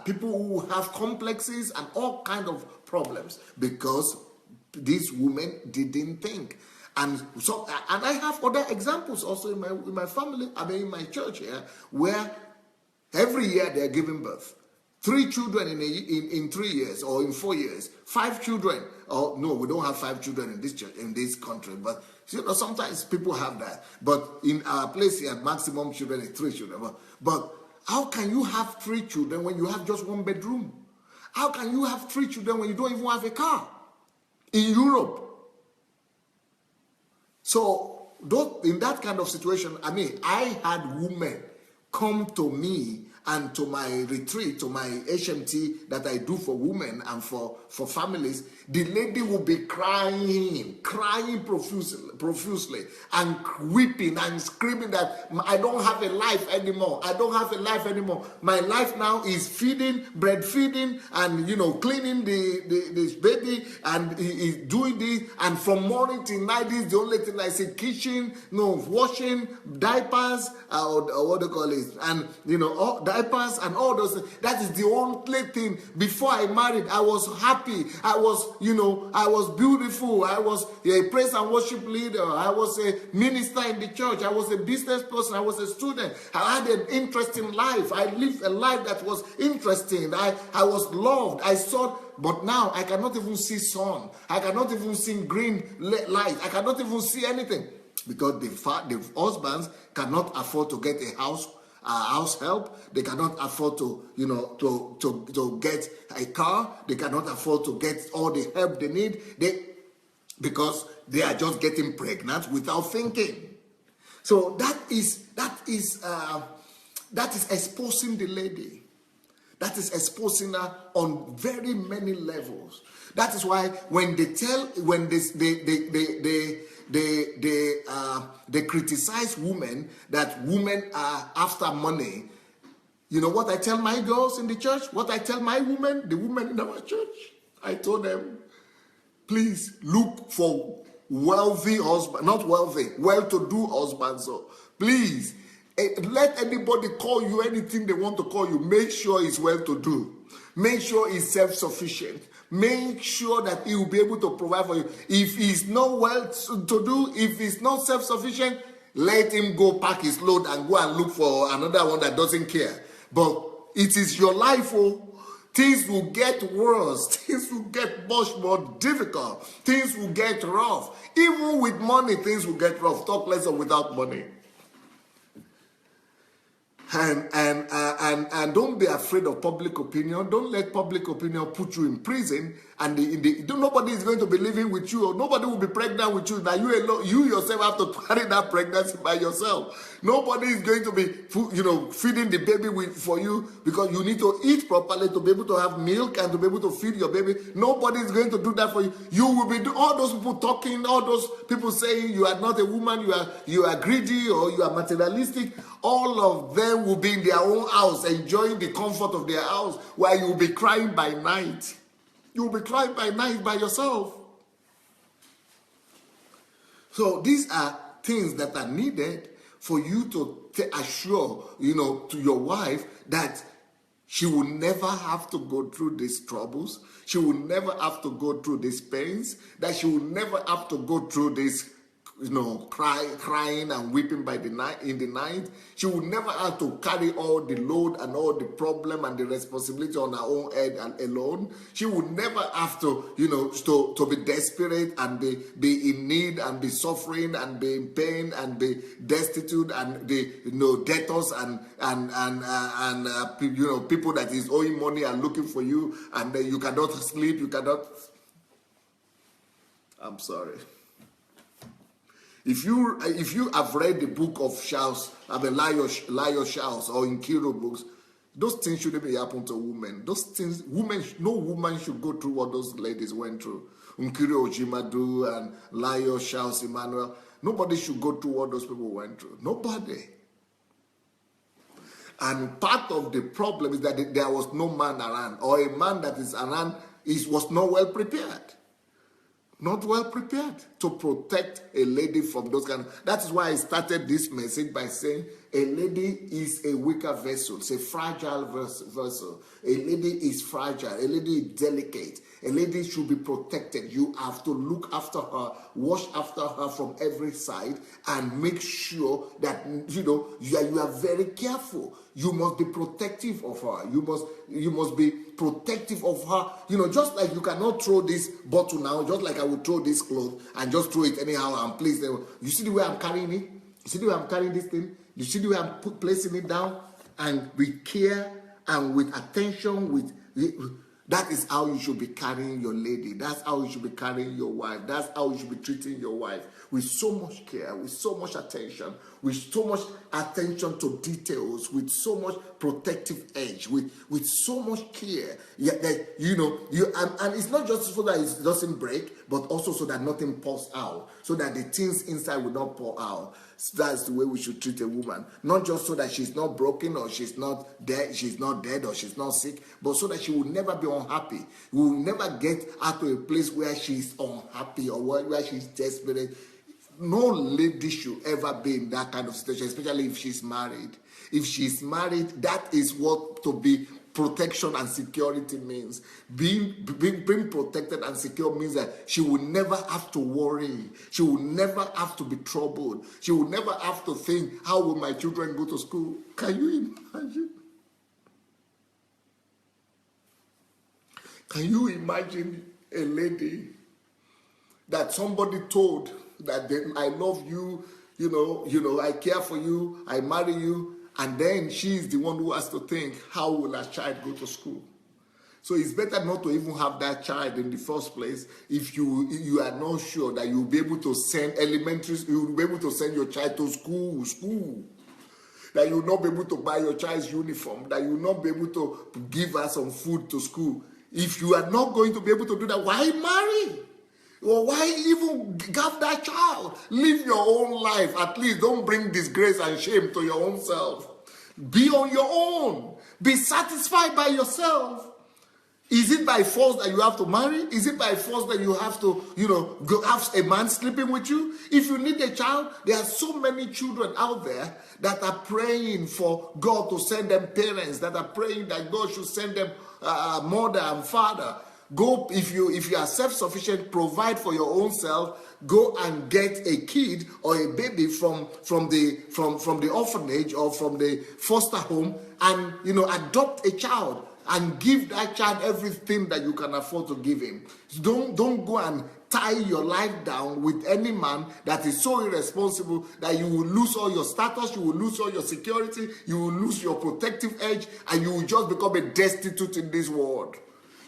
people who have complexes and all kind of problems, because these women didn't think. And I have other examples also in my family, in my church here, where every year they're giving birth. 3 children in 3 years or in 4 years. 5 children. Oh no, we don't have 5 children in this church, in this country. But sometimes people have that. But in our place here, maximum children is 3 children. But how can you have 3 children when you have just 1 bedroom? How can you have 3 children when you don't even have a car in Europe? So in that kind of situation, I had women come to me and to my retreat, to my HMT that I do for women and for families. The lady will be crying profusely, and weeping and screaming that I don't have a life anymore. I don't have a life anymore. My life now is breastfeeding, and cleaning this baby, and is doing this, and from morning till night, this is the only thing I see: kitchen, washing, diapers, or what do you call it, and all diapers and all those things. That is the only thing. Before I married, I was happy. I was beautiful. I was a praise and worship leader. I was a minister in the church. I was a business person. I was a student. I had an interesting life. I lived a life that was interesting. I was loved. But now I cannot even see sun. I cannot even see green light. I cannot even see anything, because the husbands cannot afford to get a house help. They cannot afford to get a car. They cannot afford to get all the help they need. Because they are just getting pregnant without thinking. So that is exposing the lady. That is exposing her on very many levels. That is why when they criticize women, that women are after money. You know what I tell my girls in the church? What I tell my women, the women in our church? I told them, please look for wealthy husband, not wealthy, well-to-do husbands. So please, let anybody call you anything they want to call you. Make sure he's well-to-do. Make sure he's self-sufficient. Make sure that he will be able to provide for you. If he's not well-to-do, if he's not self-sufficient, let him go pack his load and go and look for another one that doesn't care. But it is your life, oh. Things will get worse. Things will get much more difficult. Things will get rough. Even with money, things will get rough. Talk less of without money. And don't be afraid of public opinion. Don't let public opinion put you in prison. And nobody is going to be living with you, or nobody will be pregnant with you. Now you alone, you yourself have to carry that pregnancy by yourself. Nobody is going to be, feeding the baby for you, because you need to eat properly to be able to have milk and to be able to feed your baby. Nobody is going to do that for you. You will be all those people talking, all those people saying you are not a woman, you are greedy, or you are materialistic. All of them will be in their own house, enjoying the comfort of their house, while you will be crying by night. You will be crying by night by yourself. So these are things that are needed for you to assure, to your wife that she will never have to go through these troubles. She will never have to go through these pains. That she will never have to go through this, crying and weeping in the night. She will never have to carry all the load and all the problem and the responsibility on her own head and alone. She will never have to, to be desperate and be in need and be suffering and be in pain and be destitute and be, debtors and people that is owing money and looking for you, and you cannot sleep, you cannot. I'm sorry. If you have read the book of Shouts, Lio Shouts, or in Kiro books, those things shouldn't be happen to women. Those things, no woman should go through what those ladies went through. Nkiri Ojimadu and Lio Shouts, Emmanuel. Nobody should go through what those people went through. Nobody. And part of the problem is that there was no man around, or a man that is around was not well prepared. Not well prepared to protect a lady from those kind of. That is why I started this message by saying a lady is a weaker vessel. It's a fragile vessel. A lady is fragile. A lady is delicate. A lady should be protected. You have to look after her, watch after her from every side, and make sure that you are very careful. You must be protective of her. You must be protective of her. Just like you cannot throw this bottle now, just like I would throw this cloth and just throw it anyhow and place it. You see the way I'm carrying it? You see the way I'm carrying this thing? You see the way I'm placing it down? And with care and with attention, that is how you should be carrying your lady. That's how you should be carrying your wife. That's how you should be treating your wife. With so much care, with so much attention, with so much attention to details, with so much protective edge, with so much care. And it's not just so that it doesn't break, but also so that nothing pours out, so that the things inside will not pour out. So that's the way we should treat a woman. Not just so that she's not broken, or she's not dead, or she's not sick, but so that she will never be unhappy. We will never get her to a place where she's unhappy or where she's desperate. No lady should ever be in that kind of situation, especially if she's married. If she's married, that is what to be protection and security means. Being protected and secure means that she will never have to worry. She will never have to be troubled. She will never have to think, how will my children go to school? Can you imagine? Can you imagine a lady that somebody told that I love you, I care for you, I marry you, and then she's the one who has to think, how will her child go to school? So it's better not to even have that child in the first place if you are not sure that you'll be able to send you'll be able to send your child to school. That you'll not be able to buy your child's uniform, that you'll not be able to give her some food to school. If you are not going to be able to do that, why marry? Or why even have that child? Live your own life. At least don't bring disgrace and shame to your own self. Be on your own. Be satisfied by yourself. Is it by force that you have to marry? Is it by force that you have to, go have a man sleeping with you? If you need a child, there are so many children out there that are praying for God to send them parents, that are praying that God should send them mother and father. Go, if you are self-sufficient, provide for your own self. Go and get a kid or a baby from the orphanage or from the foster home, and adopt a child and give that child everything that you can afford to give him. Don't go and tie your life down with any man that is so irresponsible that you will lose all your status, you will lose all your security, you will lose your protective edge, and you will just become a destitute in this world.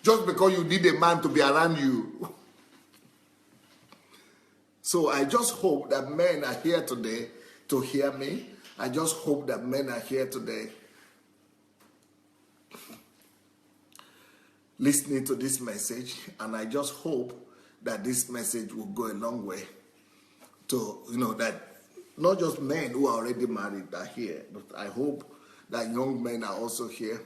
Just because you need a man to be around you. So I just hope that men are here today to hear me. I just hope that men are here today listening to this message, and I just hope that this message will go a long way to, that not just men who are already married are here, but I hope that young men are also here.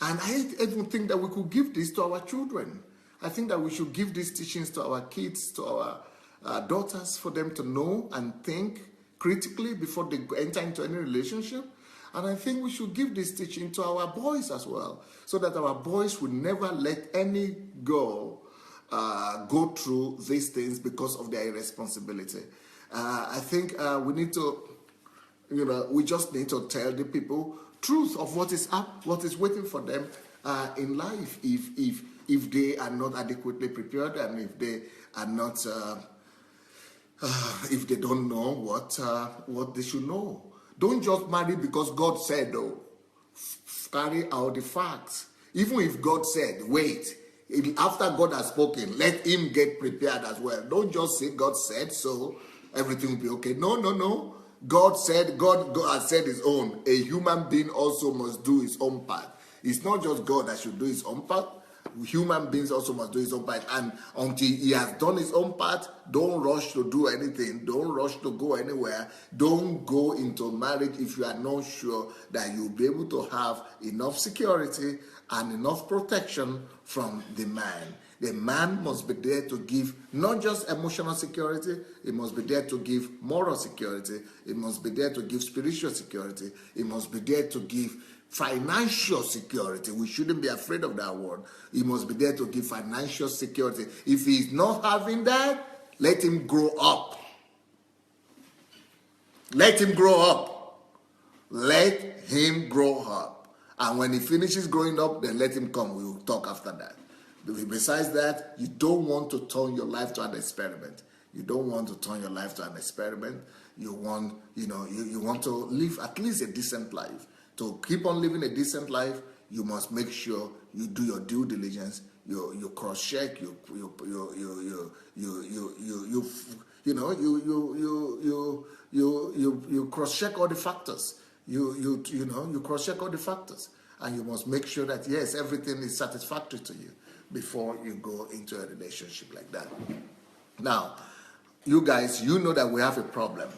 And I even think that we could give this to our children. I think that we should give these teachings to our kids, to our daughters, for them to know and think critically before they enter into any relationship. And I think we should give this teaching to our boys as well, so that our boys would never let any girl go through these things because of their irresponsibility. I think we need to, we just need to tell the people truth of what is up, what is waiting for them in life if they are not adequately prepared, and if they are not, if they don't know what they should know. Don't just marry because God said, though. Carry out the facts. Even if God said, wait, after God has spoken, let him get prepared as well. Don't just say God said so, everything will be okay. No. God said, God has said his own. A human being also must do his own part. It's not just God that should do his own part. Human beings also must do his own part. And until he has done his own part, don't rush to do anything. Don't rush to go anywhere. Don't go into marriage if you are not sure that you'll be able to have enough security and enough protection from the man. The man must be there to give not just emotional security, he must be there to give moral security, he must be there to give spiritual security, he must be there to give financial security. We shouldn't be afraid of that word. He must be there to give financial security. If he's not having that, let him grow up. Let him grow up. Let him grow up. And when he finishes growing up, then let him come. We will talk after that. Besides that, you don't want to turn your life to an experiment. You don't want to turn your life to an experiment. You want, you want to live at least a decent life. To keep on living a decent life, you must make sure you do your due diligence. You cross-check. You cross-check all the factors. You cross-check all the factors, and you must make sure that yes, everything is satisfactory to you before you go into a relationship like that. Now, you guys, you know that we have a problem.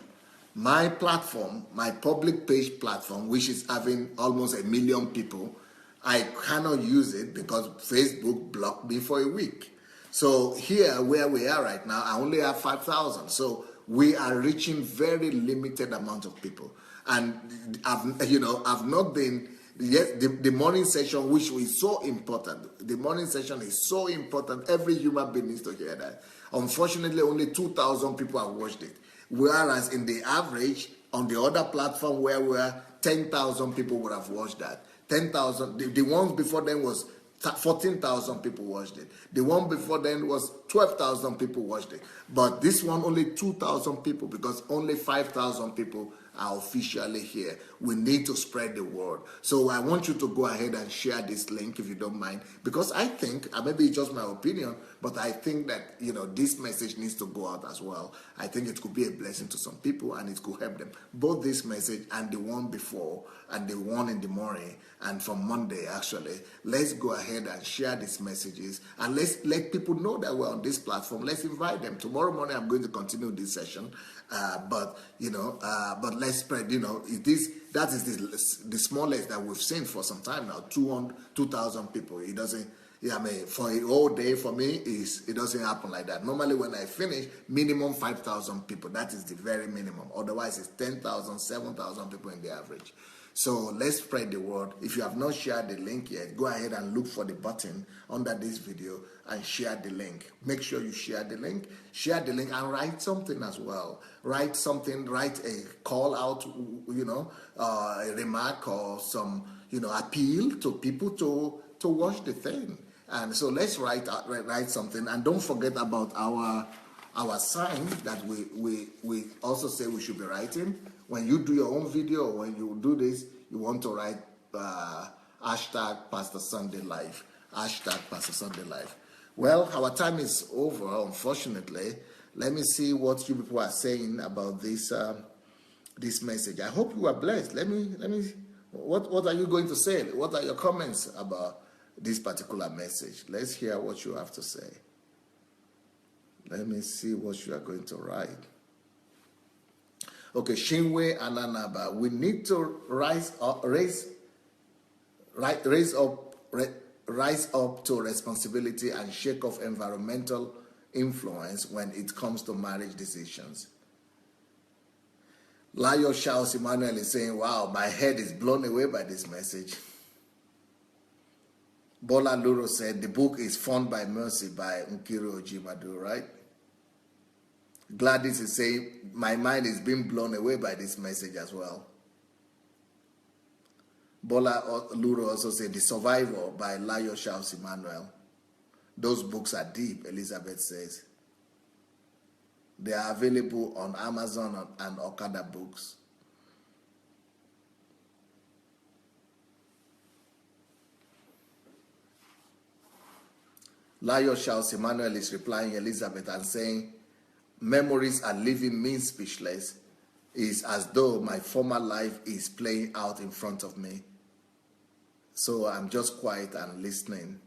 My platform, my public page platform, which is having almost 1 million people, I cannot use it because Facebook blocked me for a week. So here, where we are right now, I only have 5,000. So we are reaching very limited amount of people. And I've not been, yes, the morning session, which is so important. The morning session is so important. Every human being needs to hear that. Unfortunately, only 2,000 people have watched it. Whereas in the average, on the other platform where we are, 10,000 people would have watched that. 10,000, the ones before then was 14,000 people watched it. The one before then was 12,000 people watched it. But this one, only 2,000 people, because only 5,000 people are officially here. We need to spread the word. So I want you to go ahead and share this link if you don't mind, because I think, maybe it's just my opinion, but I think that, you know, this message needs to go out as well. I think it could be a blessing to some people and it could help them. Both this message and the one before and the one in the morning and from Monday, actually, let's go ahead and share these messages and let's let people know that we're on this platform. Let's invite them. Tomorrow morning I'm going to continue this session, but let's spread, you know, that is the smallest that we've seen for some time now. 2,000 people. It doesn't, yeah, I mean, for a whole day for me, it doesn't happen like that. Normally when I finish, minimum 5,000 people. That is the very minimum. Otherwise it's 10,000, 7,000 people in the average. So let's spread the word. If you have not shared the link yet, go ahead and look for the button under this video and share the link. Make sure you share the link and write something as well. Write something, write a call out, you know, a remark or some, you know, appeal to people to watch the thing. And so let's write something, and don't forget about our sign that we also say we should be writing. When you do your own video, or when you do this, you want to write hashtag Pastor Sunday Live. Hashtag Pastor Sunday Live. Well, our time is over, unfortunately. Let me see what you people are saying about this this message. I hope you are blessed. Let me. What are you going to say? What are your comments about this particular message? Let's hear what you have to say. Let me see what you are going to write. Okay, Shinwe Ananaba, we need to rise up to responsibility and shake off environmental influence when it comes to marriage decisions. Layo Charles Emmanuel is saying, wow, my head is blown away by this message. Bola Luro said, the book is Fund by Mercy by Nkiri Ojimadu, right? Gladys is saying, my mind is being blown away by this message as well. Bola Luro also said, The Survivor by Layo Charles Emmanuel. Those books are deep, Elizabeth says. They are available on Amazon and Okada Books. Layo Charles Emmanuel is replying Elizabeth and saying, memories are leaving me speechless. It's as though my former life is playing out in front of me. So I'm just quiet and listening.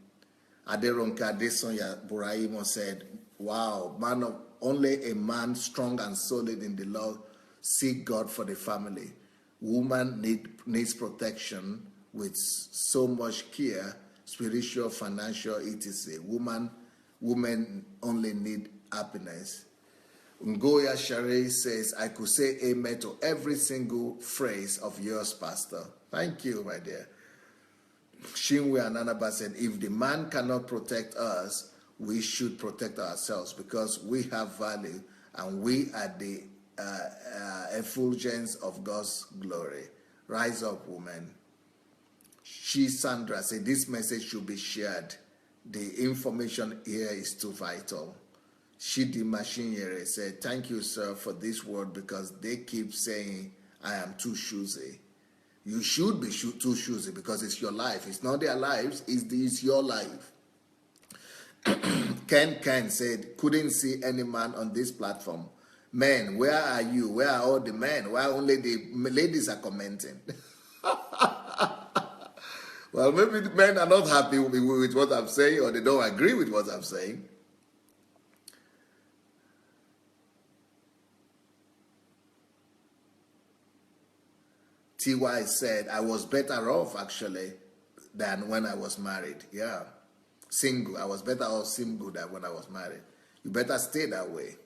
Aderonka Adesonya Buraimo said, wow, only a man strong and solid in the Lord seek God for the family. Woman needs protection with so much care, spiritual, financial, etc. Women only need happiness. Ngoya Shari says, I could say amen to every single phrase of yours, Pastor. Thank you, my dear. Shinwe Ananaba said, if the man cannot protect us, we should protect ourselves because we have value and we are the effulgence of God's glory. Rise up, woman. Sandra said, this message should be shared. The information here is too vital. Shidi Mashinyere said, thank you, sir, for this word because they keep saying I am too choosy. You should be too choosy because it's your life. It's not their lives, it's your life. Ken said, couldn't see any man on this platform. Men, where are you? Where are all the men? Why only the ladies are commenting? Well, maybe the men are not happy with what I'm saying or they don't agree with what I'm saying. TY said, I was better off actually than when I was married. Yeah. Single. I was better off single than when I was married. You better stay that way.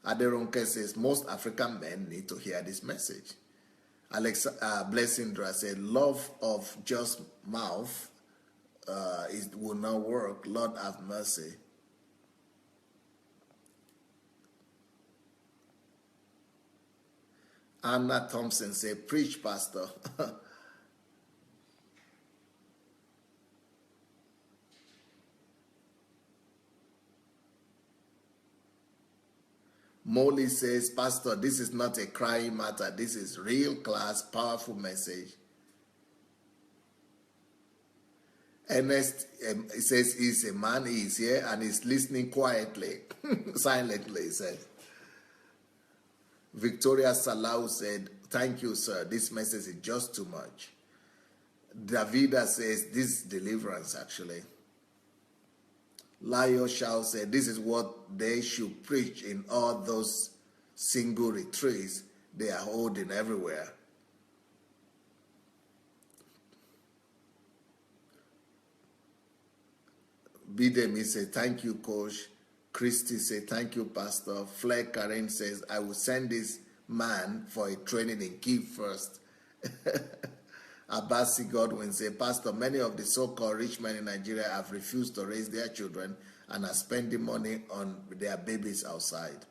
Aderonke says, most African men need to hear this message. Blessindra said, love of just mouth will not work. Lord have mercy. Anna Thompson said, preach, Pastor. Molly says, Pastor, this is not a crying matter. This is real class, powerful message. Ernest says he's a man, he's here and he's listening quietly, silently, he says. Victoria Salau said, thank you, sir. This message is just too much. Davida says, this is deliverance, actually. Layo Shao said, this is what they should preach in all those single retreats they are holding everywhere. Bidemi said, thank you, Coach. Christy said, thank you, Pastor. Flair Karen says, I will send this man for a training in Kiev first. Abasi Godwin said, Pastor, many of the so-called rich men in Nigeria have refused to raise their children and are spending money on their babies outside.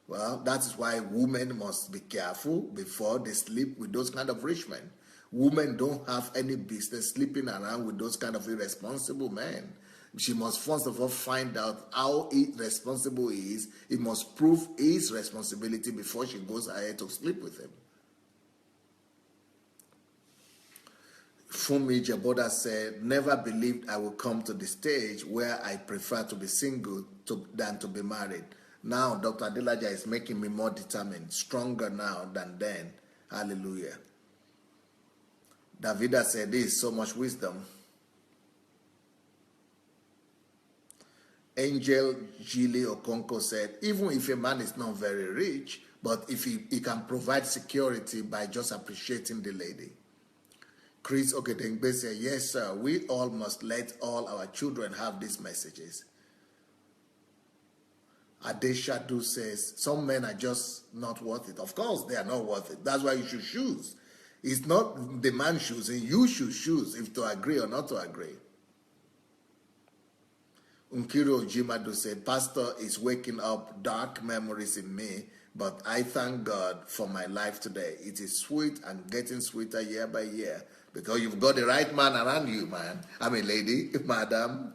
Well, that is why women must be careful before they sleep with those kind of rich men. Women don't have any business sleeping around with those kind of irresponsible men. She must first of all find out how irresponsible he is. He must prove his responsibility before she goes ahead to sleep with him. Fumi Jaboda said, never believed I would come to the stage where I prefer to be single than to be married. Now, Dr. Adelaja is making me more determined, stronger now than then. Hallelujah. Davida said, this is so much wisdom. Angel Gili Okonko said, even if a man is not very rich, but if he can provide security by just appreciating the lady. Chris Okedengbe said, yes, sir, we all must let all our children have these messages. Adeshadu says, some men are just not worth it. Of course, they are not worth it. That's why you should choose. It's not the man choosing. You should choose if to agree or not to agree. Unkiro Jimadu said, Pastor is waking up dark memories in me, but I thank God for my life today. It is sweet and getting sweeter year by year because you've got the right man around you, man. I mean, lady, madam.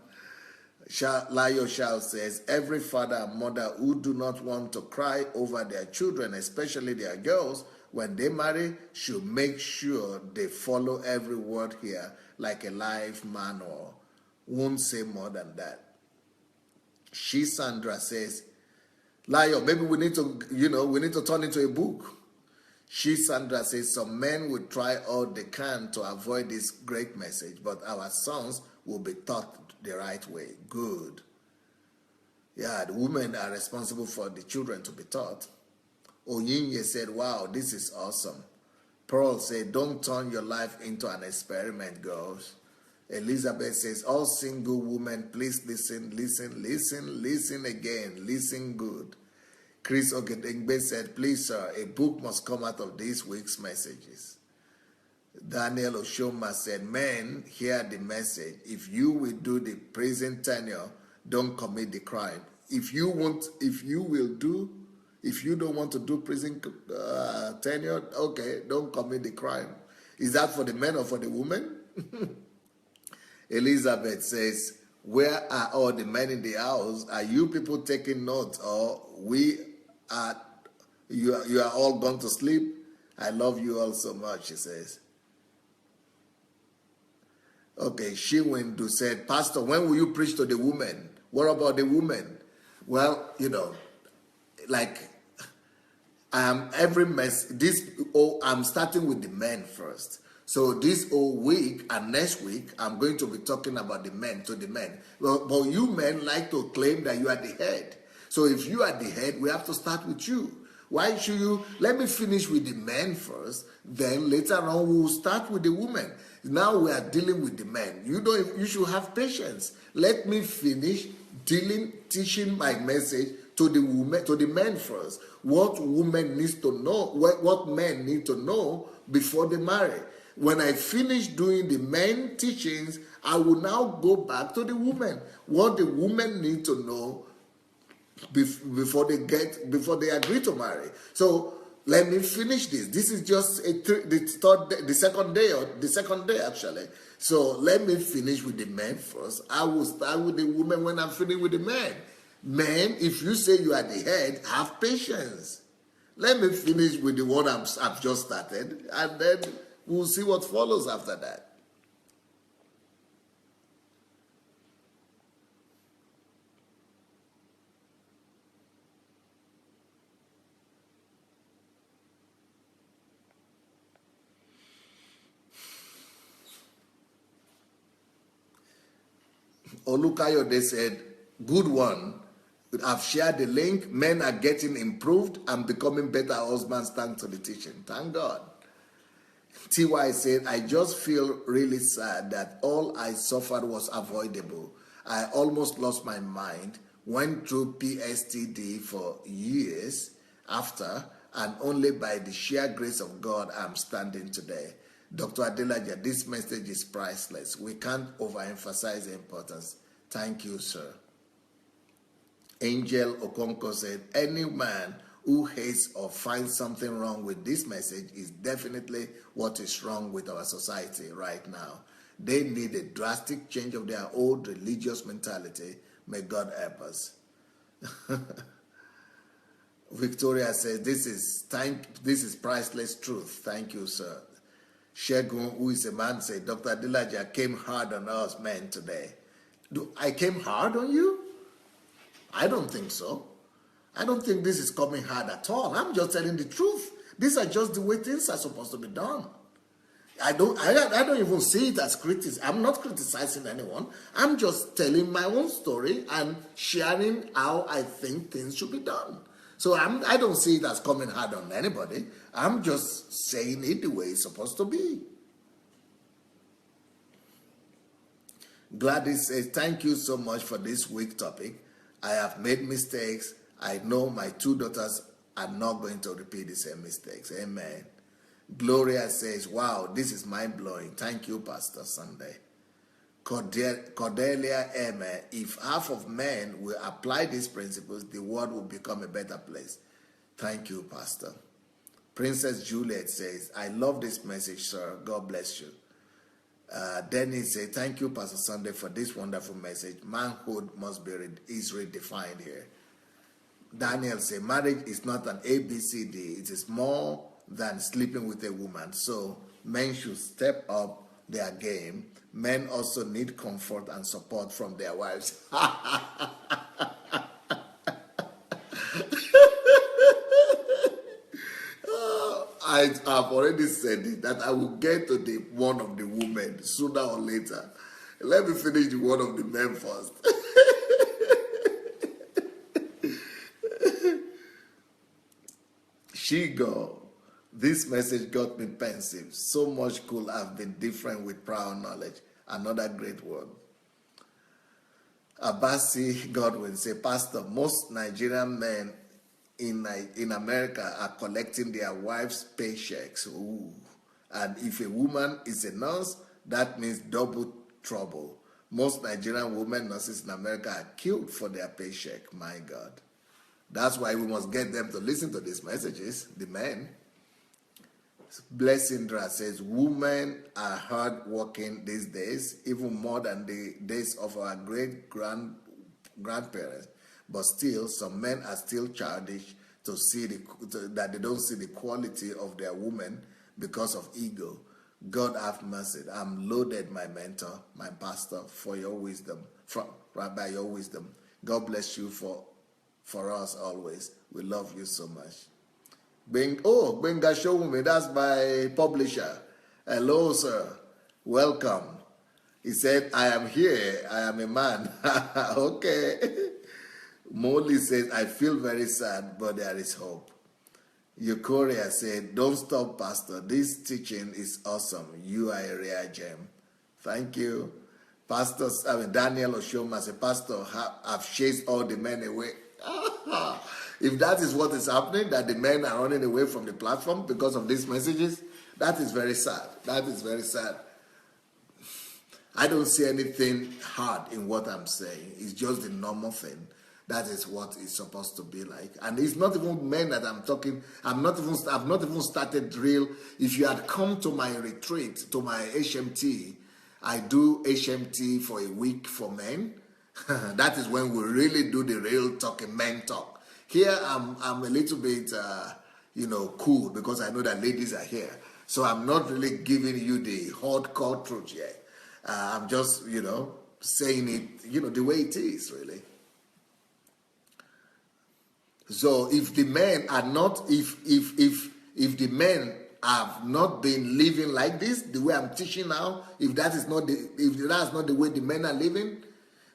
Layo Shao says, every father and mother who do not want to cry over their children, especially their girls, when they marry, should make sure they follow every word here like a life manual. Won't say more than that. She Sandra says, Layo, maybe we need to turn into a book. She Sandra says, some men will try all they can to avoid this great message, but our sons will be taught the right way. Good. Yeah, the women are responsible for the children to be taught. Oyinye said, wow, this is awesome. Pearl said, don't turn your life into an experiment, girls. Elizabeth says, all single women, please listen again. Listen good. Chris Ogedengbe said, please, sir, a book must come out of this week's messages. Daniel Oshoma said, men, hear the message. If you will do the prison tenure, don't commit the crime. If you don't want to do prison tenure, okay, don't commit the crime. Is that for the men or for the women? Elizabeth says, where are all the men in the house? Are you people taking notes, or you are all gone to sleep? I love you all so much, she says. Okay, Shiwindu said, Pastor, when will you preach to the women? What about the women? Well, I'm starting with the men first. So this whole week and next week, I'm going to be talking about the men to the men. Well, but you men like to claim that you are the head. So if you are the head, we have to start with you. Why should you? Let me finish with the men first. Then later on, we will start with the women. Now we are dealing with the men. You should have patience. Let me finish teaching my message to the women, to the men first. What women need to know, what men need to know before they marry. When I finish doing the men teachings, I will now go back to the women. What the women need to know before they agree to marry. So let me finish this. This is just the second day actually. So let me finish with the men first. I will start with the women when I'm finished with the men. Men, if you say you are the head, have patience. Let me finish with the one I've just started, and then we'll see what follows after that. Olukayode said, good one. I've shared the link. Men are getting improved and becoming better husbands thanks to the teaching. Thank God. TY said, I just feel really sad that all I suffered was avoidable. I almost lost my mind, went through PSTD for years after, and only by the sheer grace of God I'm standing today. Dr. Adelaja, this message is priceless. We can't overemphasize the importance. Thank you, sir. Angel Okonko said, any man who hates or finds something wrong with this message is definitely what is wrong with our society right now. They need a drastic change of their old religious mentality. May God help us. Victoria says, this is priceless truth. Thank you, sir. Shegun, who is a man, said, Dr. Adelaja came hard on us men today. I came hard on you? I don't think so. I don't think this is coming hard at all. I'm just telling the truth. These are just the way things are supposed to be done. I don't even see it as criticism. I'm not criticizing anyone. I'm just telling my own story and sharing how I think things should be done. So I don't see it as coming hard on anybody. I'm just saying it the way it's supposed to be. Gladys says, thank you so much for this week's topic. I have made mistakes. I know my two daughters are not going to repeat the same mistakes. Amen. Gloria says, wow, this is mind-blowing. Thank you, Pastor Sunday. Cordelia M. If half of men will apply these principles, the world will become a better place. Thank you, Pastor. Princess Juliet says, I love this message, sir. God bless you. Dennis says, thank you, Pastor Sunday, for this wonderful message. Manhood is redefined here. Daniel says, marriage is not an ABCD. It is more than sleeping with a woman. So men should step up their game. Men also need comfort and support from their wives. I've already said it, that I will get to the one of the women sooner or later. Let me finish the one of the men first. Shigo, this message got me pensive. So much could have been different with prior knowledge. Another great word. Abasi Godwin say, Pastor, most Nigerian men in America are collecting their wives' paychecks. Ooh. And if a woman is a nurse, that means double trouble. Most Nigerian women nurses in America are killed for their paycheck. My God. That's why we must get them to listen to these messages, the men. Blessindra says, women are hard working these days, even more than the days of our grandparents. But still, some men are still childish to see that they don't see the quality of their women because of ego. God have mercy. I'm loaded, my mentor, my pastor, for your wisdom, by your wisdom. God bless you for us always. We love you so much. Benga Showumi, that's my publisher. Hello, sir. Welcome. He said, I am here. I am a man. Okay. Molly says, I feel very sad, but there is hope. Euchoria said, don't stop, Pastor. This teaching is awesome. You are a rare gem. Thank you. Daniel Oshoma said, Pastor, I've chased all the men away. If that is what is happening, that the men are running away from the platform because of these messages, that is very sad. That is very sad. I don't see anything hard in what I'm saying. It's just the normal thing. That is what it's supposed to be like. And it's not even men that I'm talking. I've not even started drill. If you had come to my retreat, to my HMT, I do HMT for a week for men. That is when we really do the real talking, men talk. Here, I'm a little bit, cool because I know that ladies are here. So I'm not really giving you the hardcore truth yet. I'm just, saying it, the way it is, really. So if the men are not, if the men have not been living like this, the way I'm teaching now, if that's not the way the men are living,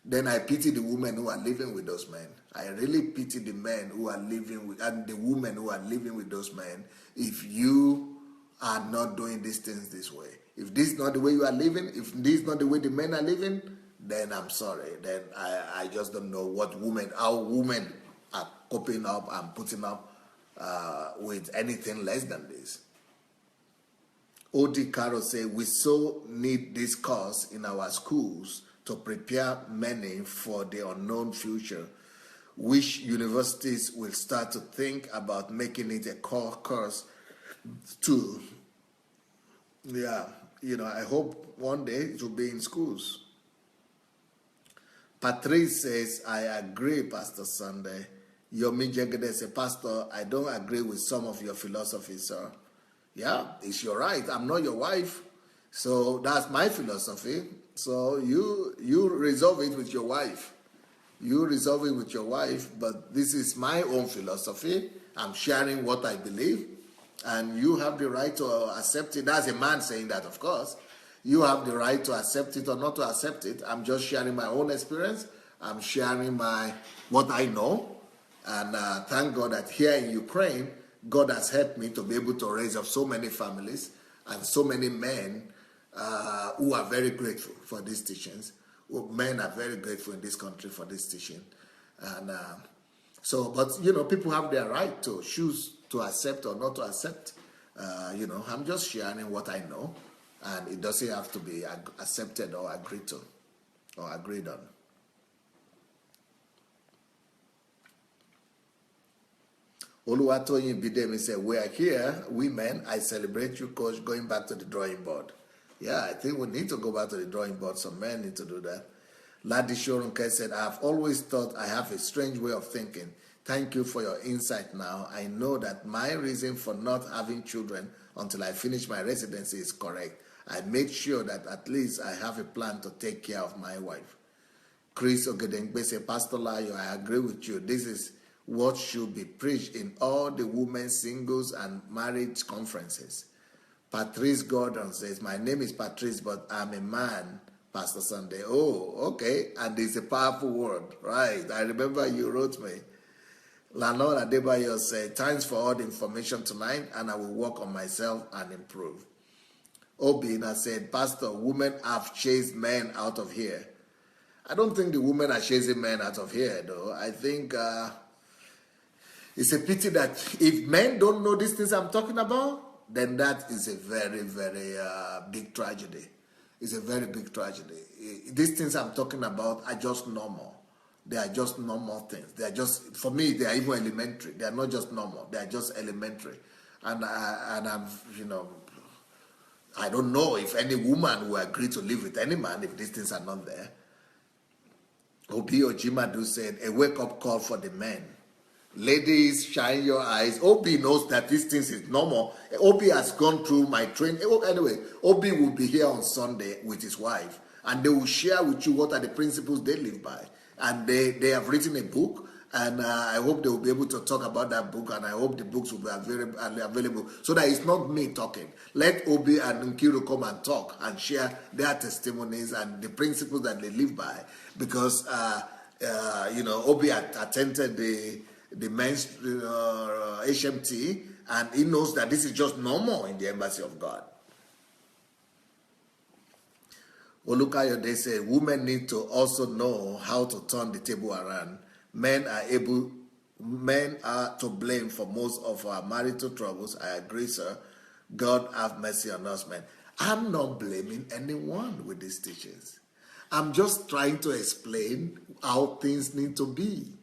then I pity the women who are living with those men. I really pity the men who are living with, and the women who are living with those men, if you are not doing these things this way. If this is not the way you are living, if this is not the way the men are living, then I'm sorry. Then I just don't know how women are coping up and putting up with anything less than this. O.D. Carroll said, we so need this course in our schools to prepare many for the unknown future. Which universities will start to think about making it a core course too. Yeah, I hope one day it will be in schools. Patrice says, I agree, Pastor Sunday. Yomi Jegede says, Pastor, I don't agree with some of your philosophies, sir. Yeah, it's your right. I'm not your wife. So that's my philosophy. So you resolve it with your wife. You resolve it with your wife, but this is my own philosophy. I'm sharing what I believe, and you have the right to accept it. That's a man saying that, of course. You have the right to accept it or not to accept it. I'm just sharing my own experience. I'm sharing what I know, and thank God that here in Ukraine, God has helped me to be able to raise up so many families and so many men who are very grateful for these teachings. Men are very grateful in this country for this teaching. And but people have their right to choose to accept or not to accept. I'm just sharing what I know, and it doesn't have to be accepted or agreed to or agreed on. Oluwatoyin Bidemi said, we are here, women, I celebrate you, coach, going back to the drawing board. Yeah, I think we need to go back to the drawing board. Some men need to do that. Ladi Shorunke said, I have always thought I have a strange way of thinking. Thank you for your insight now. I know that my reason for not having children until I finish my residency is correct. I make sure that at least I have a plan to take care of my wife. Chris Ogedengbe said, Pastor Layo, I agree with you. This is what should be preached in all the women singles and marriage conferences. Patrice Gordon says, my name is Patrice, but I'm a man, Pastor Sunday. Oh, okay. And it's a powerful word, right? I remember you wrote me. Lanora Adebayo said, thanks for all the information tonight, and I will work on myself and improve. Obina said, Pastor, women have chased men out of here. I don't think the women are chasing men out of here, though. I think it's a pity that if men don't know these things I'm talking about, then that is a very, very big tragedy. It's a very big tragedy. These things I'm talking about are just normal. They are just normal things. They are just, for me, they are even elementary. They are not just normal. They are just elementary. And I'm, I don't know if any woman will agree to live with any man if these things are not there. Obi Ojimadu said, a wake-up call for the men. Ladies, shine your eyes. Obi knows that these things is normal. Obi has gone through my training. Anyway, Obi will be here on Sunday with his wife, and they will share with you what are the principles they live by. And they have written a book, and I hope they will be able to talk about that book, and I hope the books will be available so that it's not me talking. Let Obi and Nkiru come and talk and share their testimonies and the principles that they live by, because Obi attended the men's HMT, and he knows that this is just normal in the embassy of God. Olukayode said, women need to also know how to turn the table around. Men are to blame for most of our marital troubles. I agree, sir. God have mercy on us, men. I'm not blaming anyone with these teachings. I'm just trying to explain how things need to be.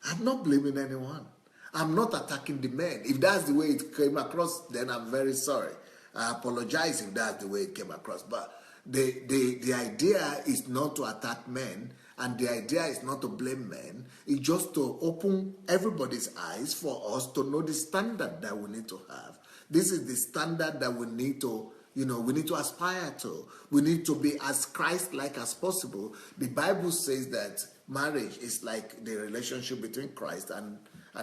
I'm not blaming anyone. I'm not attacking the men. If that's the way it came across, then I'm very sorry. I apologize if that's the way it came across. But the idea is not to attack men. And the idea is not to blame men, it's just to open everybody's eyes for us to know the standard that we need to have. This is the standard that we need to, we need to aspire to. We need to be as Christ-like as possible. The Bible says that marriage is like the relationship between Christ and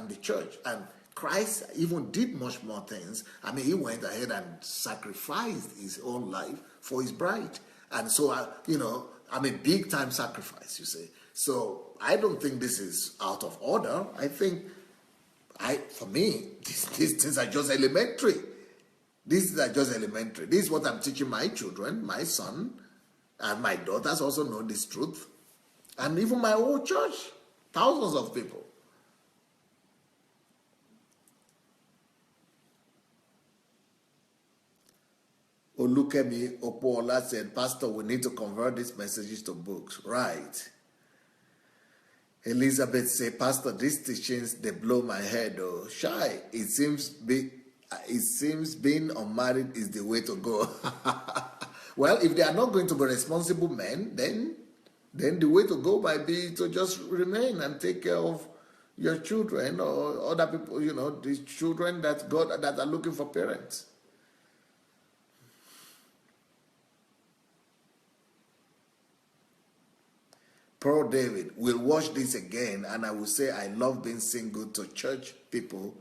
the church. And Christ even did much more things. I mean, he went ahead and sacrificed his own life for his bride. And so, big time sacrifice, you see. So I don't think this is out of order. I think, for me, these things are just elementary. These are just elementary. This is what I'm teaching my children, my son, and my daughters also know this truth. And even my whole church, thousands of people. Olukemi Opola said, Pastor, we need to convert these messages to books. Right. Elizabeth said, Pastor, these teachings, they blow my head. Oh, shy. It seems being unmarried is the way to go. Well, if they are not going to be responsible men, then the way to go might be to just remain and take care of your children or other people, the children that are looking for parents. Pro David, we'll watch this again, and I will say I love being single to church people.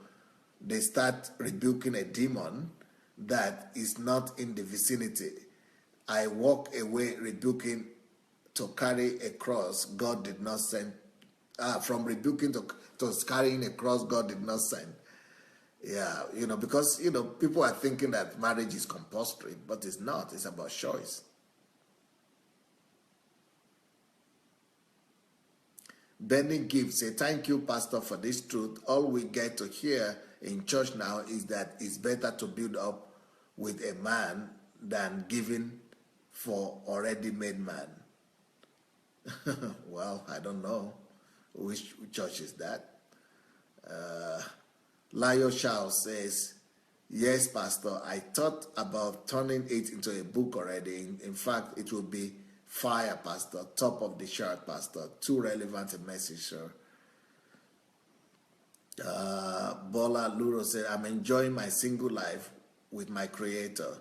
They start rebuking a demon that is not in the vicinity. I walk away rebuking to carry a cross God did not send. From rebuking to carrying a cross God did not send. Yeah, because, people are thinking that marriage is compulsory, but it's not. It's about choice. Benny Gibbs say, thank you, Pastor, for this truth. All we get to hear in church now is that it's better to build up with a man than giving for already made man. Well, I don't know which church is that. Lio Charles says, yes, Pastor, I thought about turning it into a book already. In fact, it will be fire, Pastor, top of the chart, Pastor. Too relevant a message, sir. Bola Luro said, I'm enjoying my single life with my Creator.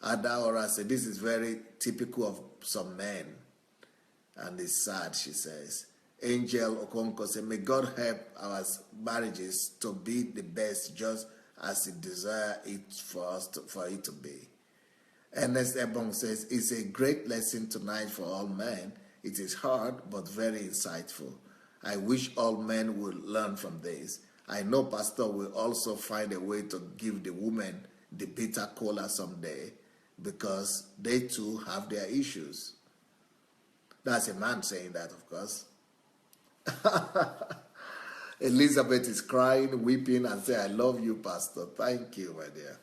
Adaora said, this is very typical of some men. And it's sad, she says. Angel Okonko said, may God help our marriages to be the best just as He desires it for it to be. Ernest Ebong says, it's a great lesson tonight for all men. It is hard, but very insightful. I wish all men would learn from this. I know Pastor will also find a way to give the women the bitter cola someday because they too have their issues. That's a man saying that, of course. Elizabeth is crying, weeping, and saying, I love you, Pastor. Thank you, my dear.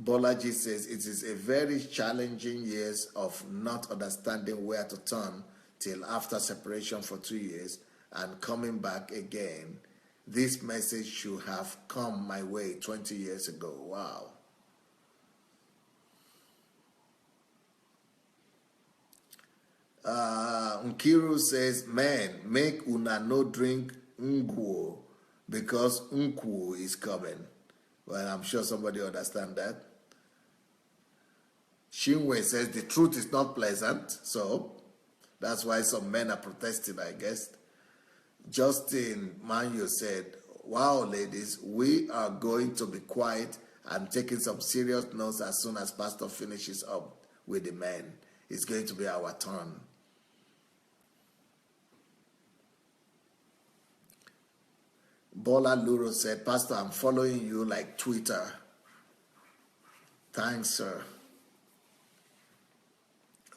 Bolaji says, it is a very challenging years of not understanding where to turn till after separation for 2 years and coming back again. This message should have come my way 20 years ago. Wow. Nkiru says, man, make una no drink ngwo because nkwo is coming. Well, I'm sure somebody understand that. Shinwe says the truth is not pleasant, so that's why some men are protesting, I guess. Justin Manyo said, wow, ladies, we are going to be quiet and taking some serious notes as soon as Pastor finishes up with the men. It's going to be our turn. Bola Luro said, Pastor, I'm following you like Twitter. Thanks, sir.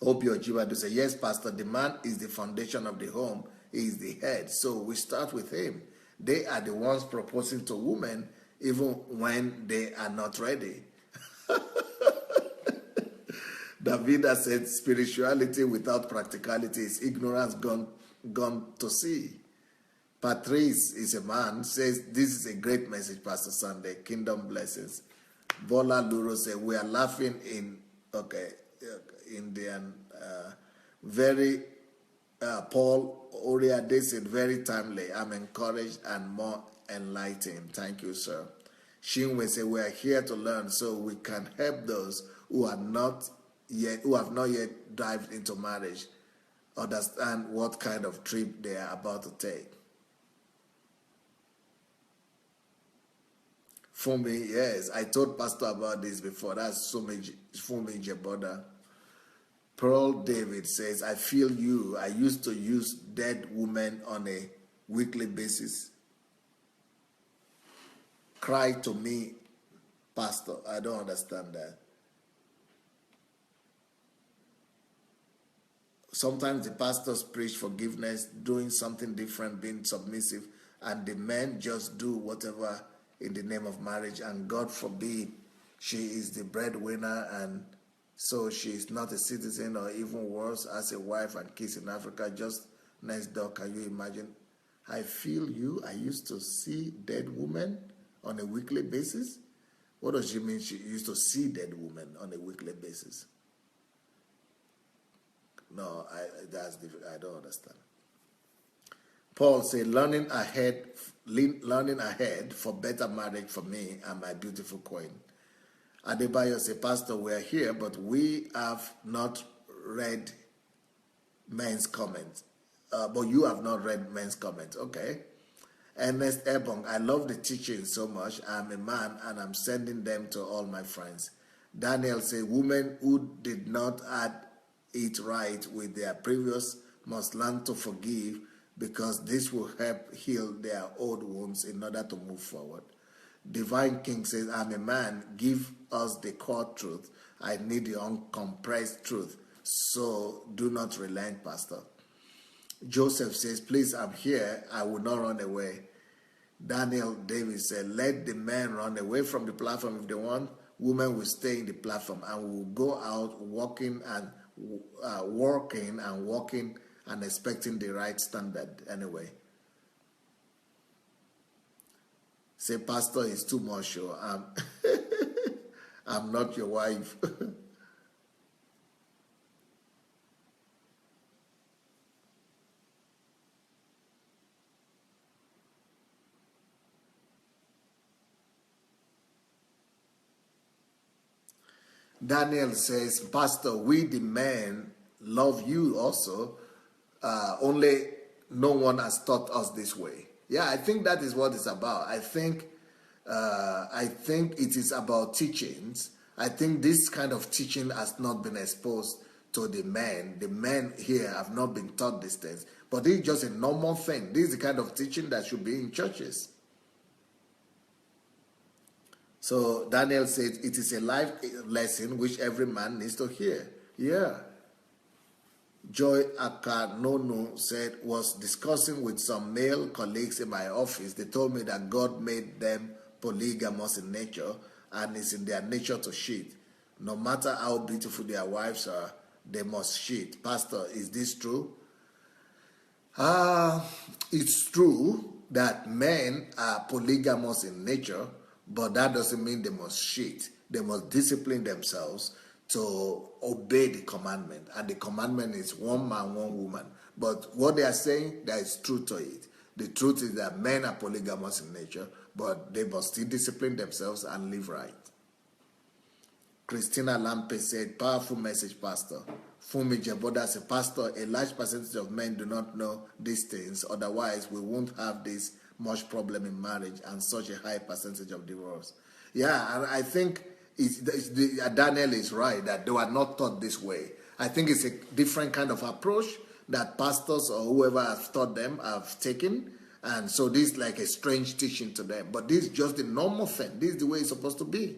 Opio Jibadu said, yes, Pastor, the man is the foundation of the home. He is the head. So we start with him. They are the ones proposing to women even when they are not ready. Davida said, spirituality without practicality is ignorance gone to see. Patrice is a man, says, this is a great message, Pastor Sunday. Kingdom blessings. Bola Luro said, we are laughing in, okay. Indian. Very Paul Oriade said, very timely. I'm encouraged and more enlightened. Thank you, sir. Shinwe said, we are here to learn so we can help those who have not yet dived into marriage, understand what kind of trip they are about to take. Fumi, yes, I told Pastor about this before. That's Fumi Jeboda. Pearl David says, I feel you. I used to use dead women on a weekly basis. Cry to me, Pastor. I don't understand that. Sometimes the pastors preach forgiveness, doing something different, being submissive, and the men just do whatever in the name of marriage, and God forbid she is the breadwinner, and so she is not a citizen, or even worse, as a wife and kids in Africa just next door. Can you imagine? I feel you. I used to see dead women on a weekly basis. What does she mean she used to see dead women on a weekly basis? No, I don't understand. Paul said, learning ahead for better marriage for me and my beautiful queen. Adebayo said, Pastor, we're here, but we have not read men's comments. But you have not read men's comments. Okay. Ernest Ebong, I love the teaching so much. I'm a man and I'm sending them to all my friends. Daniel said, women who did not add it right with their previous must learn to forgive, because this will help heal their old wounds in order to move forward. Divine King says, I'm a man, give us the core truth. I need the uncompressed truth. So do not relent, Pastor. Joseph says, please, I'm here. I will not run away. Daniel Davis said, let the men run away from the platform if they want. Women will stay in the platform, and we will go out walking and working and expecting the right standard anyway. Say, Pastor, it's too much. I'm not your wife. Daniel says, Pastor, we the men love you also. Only no one has taught us this way. Yeah, I think that is what it's about. I think it is about teachings. I think this kind of teaching has not been exposed to the men. The men here have not been taught these things. But it's just a normal thing. This is the kind of teaching that should be in churches. So Daniel said, it is a life lesson which every man needs to hear. Yeah. Joy Akanono said, was discussing with some male colleagues in my office. They told me that God made them polygamous in nature, and it's in their nature to cheat. No matter how beautiful their wives are, they must cheat. Pastor, is this true? It's true that men are polygamous in nature, but that doesn't mean they must cheat. They must discipline themselves to obey the commandment. And the commandment is one man, one woman. But what they are saying, there is truth to it. The truth is that men are polygamous in nature, but they must still discipline themselves and live right. Christina Lampe said, powerful message, Pastor. Fumi Jeboda said, Pastor, a large percentage of men do not know these things. Otherwise, we won't have this much problem in marriage and such a high percentage of divorce. Yeah, and I think Daniel is right that they were not taught this way. I think it's a different kind of approach that pastors or whoever has taught them have taken. And so this is like a strange teaching to them. But this is just the normal thing. This is the way it's supposed to be.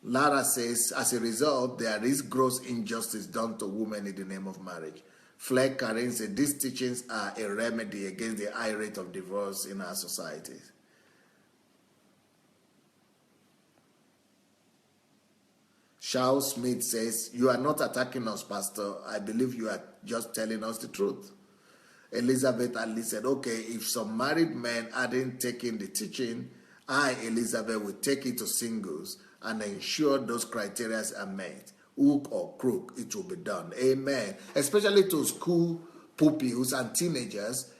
Lara says, as a result, there is gross injustice done to women in the name of marriage. Fleck Karen said, these teachings are a remedy against the high rate of divorce in our societies. Charles Smith says, you are not attacking us, Pastor. I believe you are just telling us the truth. Elizabeth Ali said, okay, if some married men hadn't taken the teaching, I, Elizabeth, will take it to singles and ensure those criteria are met. hook or crook, it will be done. Amen. Especially to school pupils and teenagers,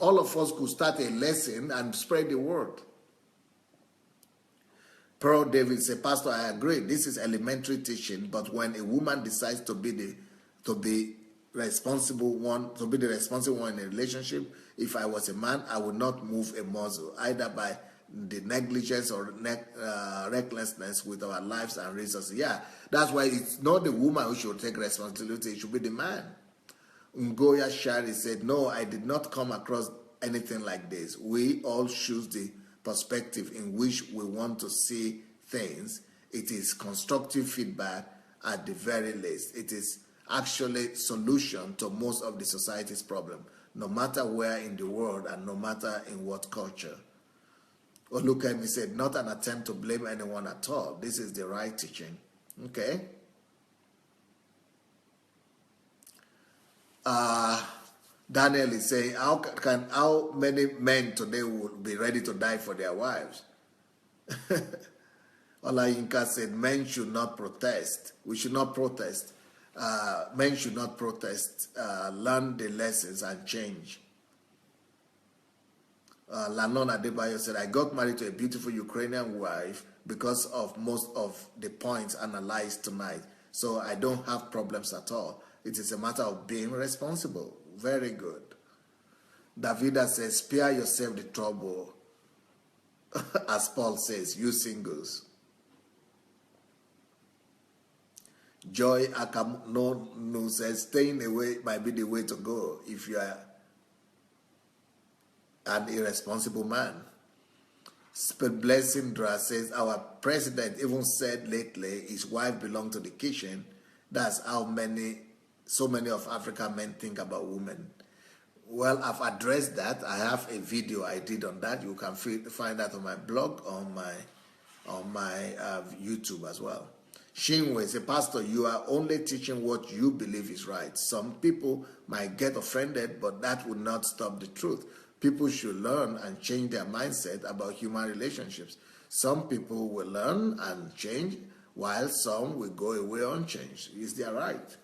all of us could start a lesson and spread the word. Pearl David said, Pastor, I agree. This is elementary teaching, but when a woman decides to be the responsible one in a relationship, if I was a man, I would not move a muscle, either by the negligence or recklessness with our lives and resources. Yeah, that's why it's not the woman who should take responsibility, it should be the man. Ngoya Shari said, no, I did not come across anything like this. We all choose the perspective in which we want to see things. It is constructive feedback at the very least. It is actually solution to most of the society's problem, no matter where in the world and no matter in what culture. Olukemi said, not an attempt to blame anyone at all. This is the right teaching. Okay. Daniel is saying, how many men today will be ready to die for their wives? Olayinka said, men should not protest. We should not protest. Men should not protest. Learn the lessons and change. Lanon Adebayo said, I got married to a beautiful Ukrainian wife because of most of the points analyzed tonight. So I don't have problems at all. It is a matter of being responsible. Very good. Davida says, spare yourself the trouble. As Paul says, you singles. Joy Akamonu says, staying away might be the way to go if you are an irresponsible man. Blessing Dra says, our president even said lately his wife belonged to the kitchen. That's how so many of African men think about women. Well, I've addressed that. I have a video I did on that. You can find that on my blog, on my YouTube as well. Shinwe says, Pastor, you are only teaching what you believe is right. Some people might get offended, but that would not stop the truth. People should learn and change their mindset about human relationships. Some people will learn and change, while some will go away unchanged. Is their right?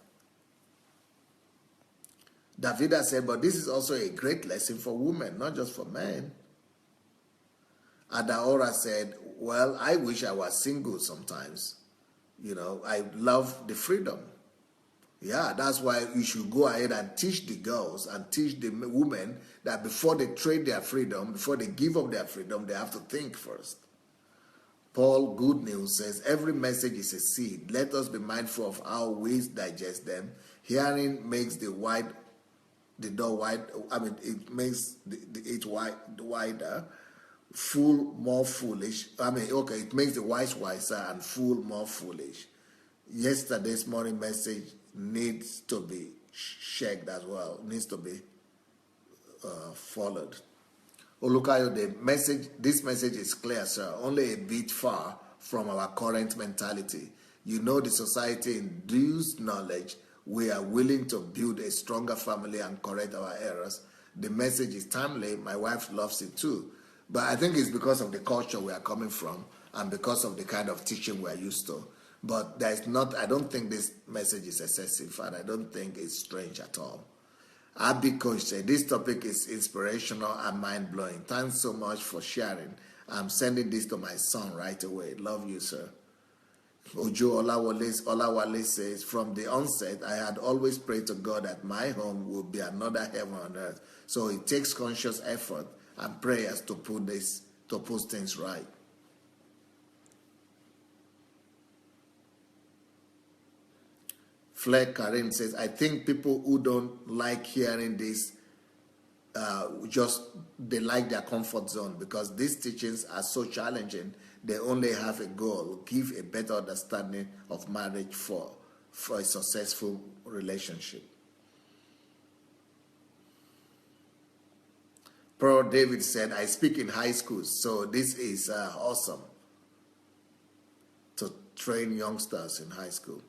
Davida said, but this is also a great lesson for women, not just for men. Adaora said, well, I wish I was single sometimes. I love the freedom. Yeah, that's why you should go ahead and teach the girls and teach the women that before they trade their freedom, before they give up their freedom, they have to think first. Paul Good News says, every message is a seed. Let us be mindful of how we digest them. Hearing makes the door wide. It makes it wider. Fool more foolish. It makes the wise wiser and fool more foolish. Yesterday's morning message needs to be checked as well. Needs to be followed. Olukayo, this message is clear, sir. Only a bit far from our current mentality. The society induced knowledge. We are willing to build a stronger family and correct our errors. The message is timely. My wife loves it too. But I think it's because of the culture we are coming from and because of the kind of teaching we are used to. But I don't think this message is excessive, and I don't think it's strange at all. Abby Coach said, this topic is inspirational and mind-blowing. Thanks so much for sharing. I'm sending this to my son right away. Love you, sir. Ojo Olawale says, from the onset, I had always prayed to God that my home will be another heaven on earth. So it takes conscious effort and prayers to put things right. Flair Karim says, I think people who don't like hearing this, they like their comfort zone because these teachings are so challenging. They only have a goal, give a better understanding of marriage for a successful relationship. Pearl David said, I speak in high schools, so this is awesome to train youngsters in high school.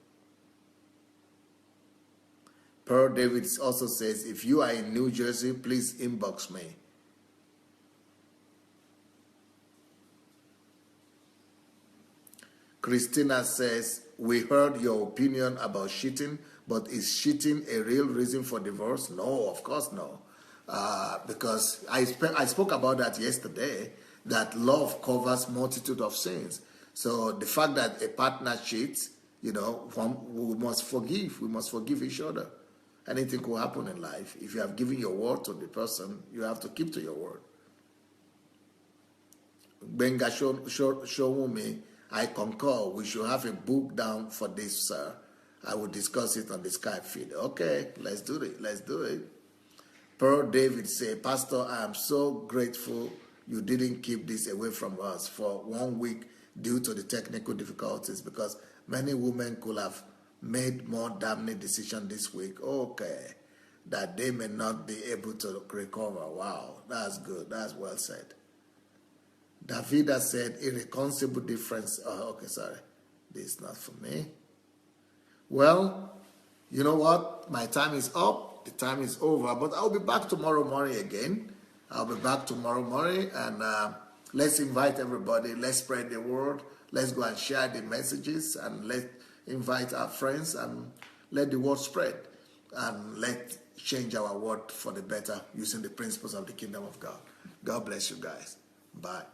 Pearl David also says, if you are in New Jersey, please inbox me. Christina says, we heard your opinion about cheating, but is cheating a real reason for divorce? No, of course no. Because I spoke about that yesterday, that love covers multitude of sins. So the fact that a partner cheats, we must forgive. We must forgive each other. Anything could happen in life. If you have given your word to the person, you have to keep to your word. Benga Showumi, I concur. We should have a book down for this, sir. I will discuss it on the Skype feed. Okay, let's do it. Let's do it. Pearl David say, Pastor, I am so grateful you didn't keep this away from us for 1 week due to the technical difficulties, because many women could have made more damning decisions this week. Okay, that they may not be able to recover. Wow, that's good. That's well said. Davida said, irreconcilable difference. Oh, okay, sorry. This is not for me. Well, you know what? My time is up. The time is over. But I'll be back tomorrow morning again. I'll be back tomorrow morning. And let's invite everybody. Let's spread the word. Let's go and share the messages. And let's invite our friends. And let the word spread. And let's change our world for the better using the principles of the kingdom of God. God bless you guys. Bye.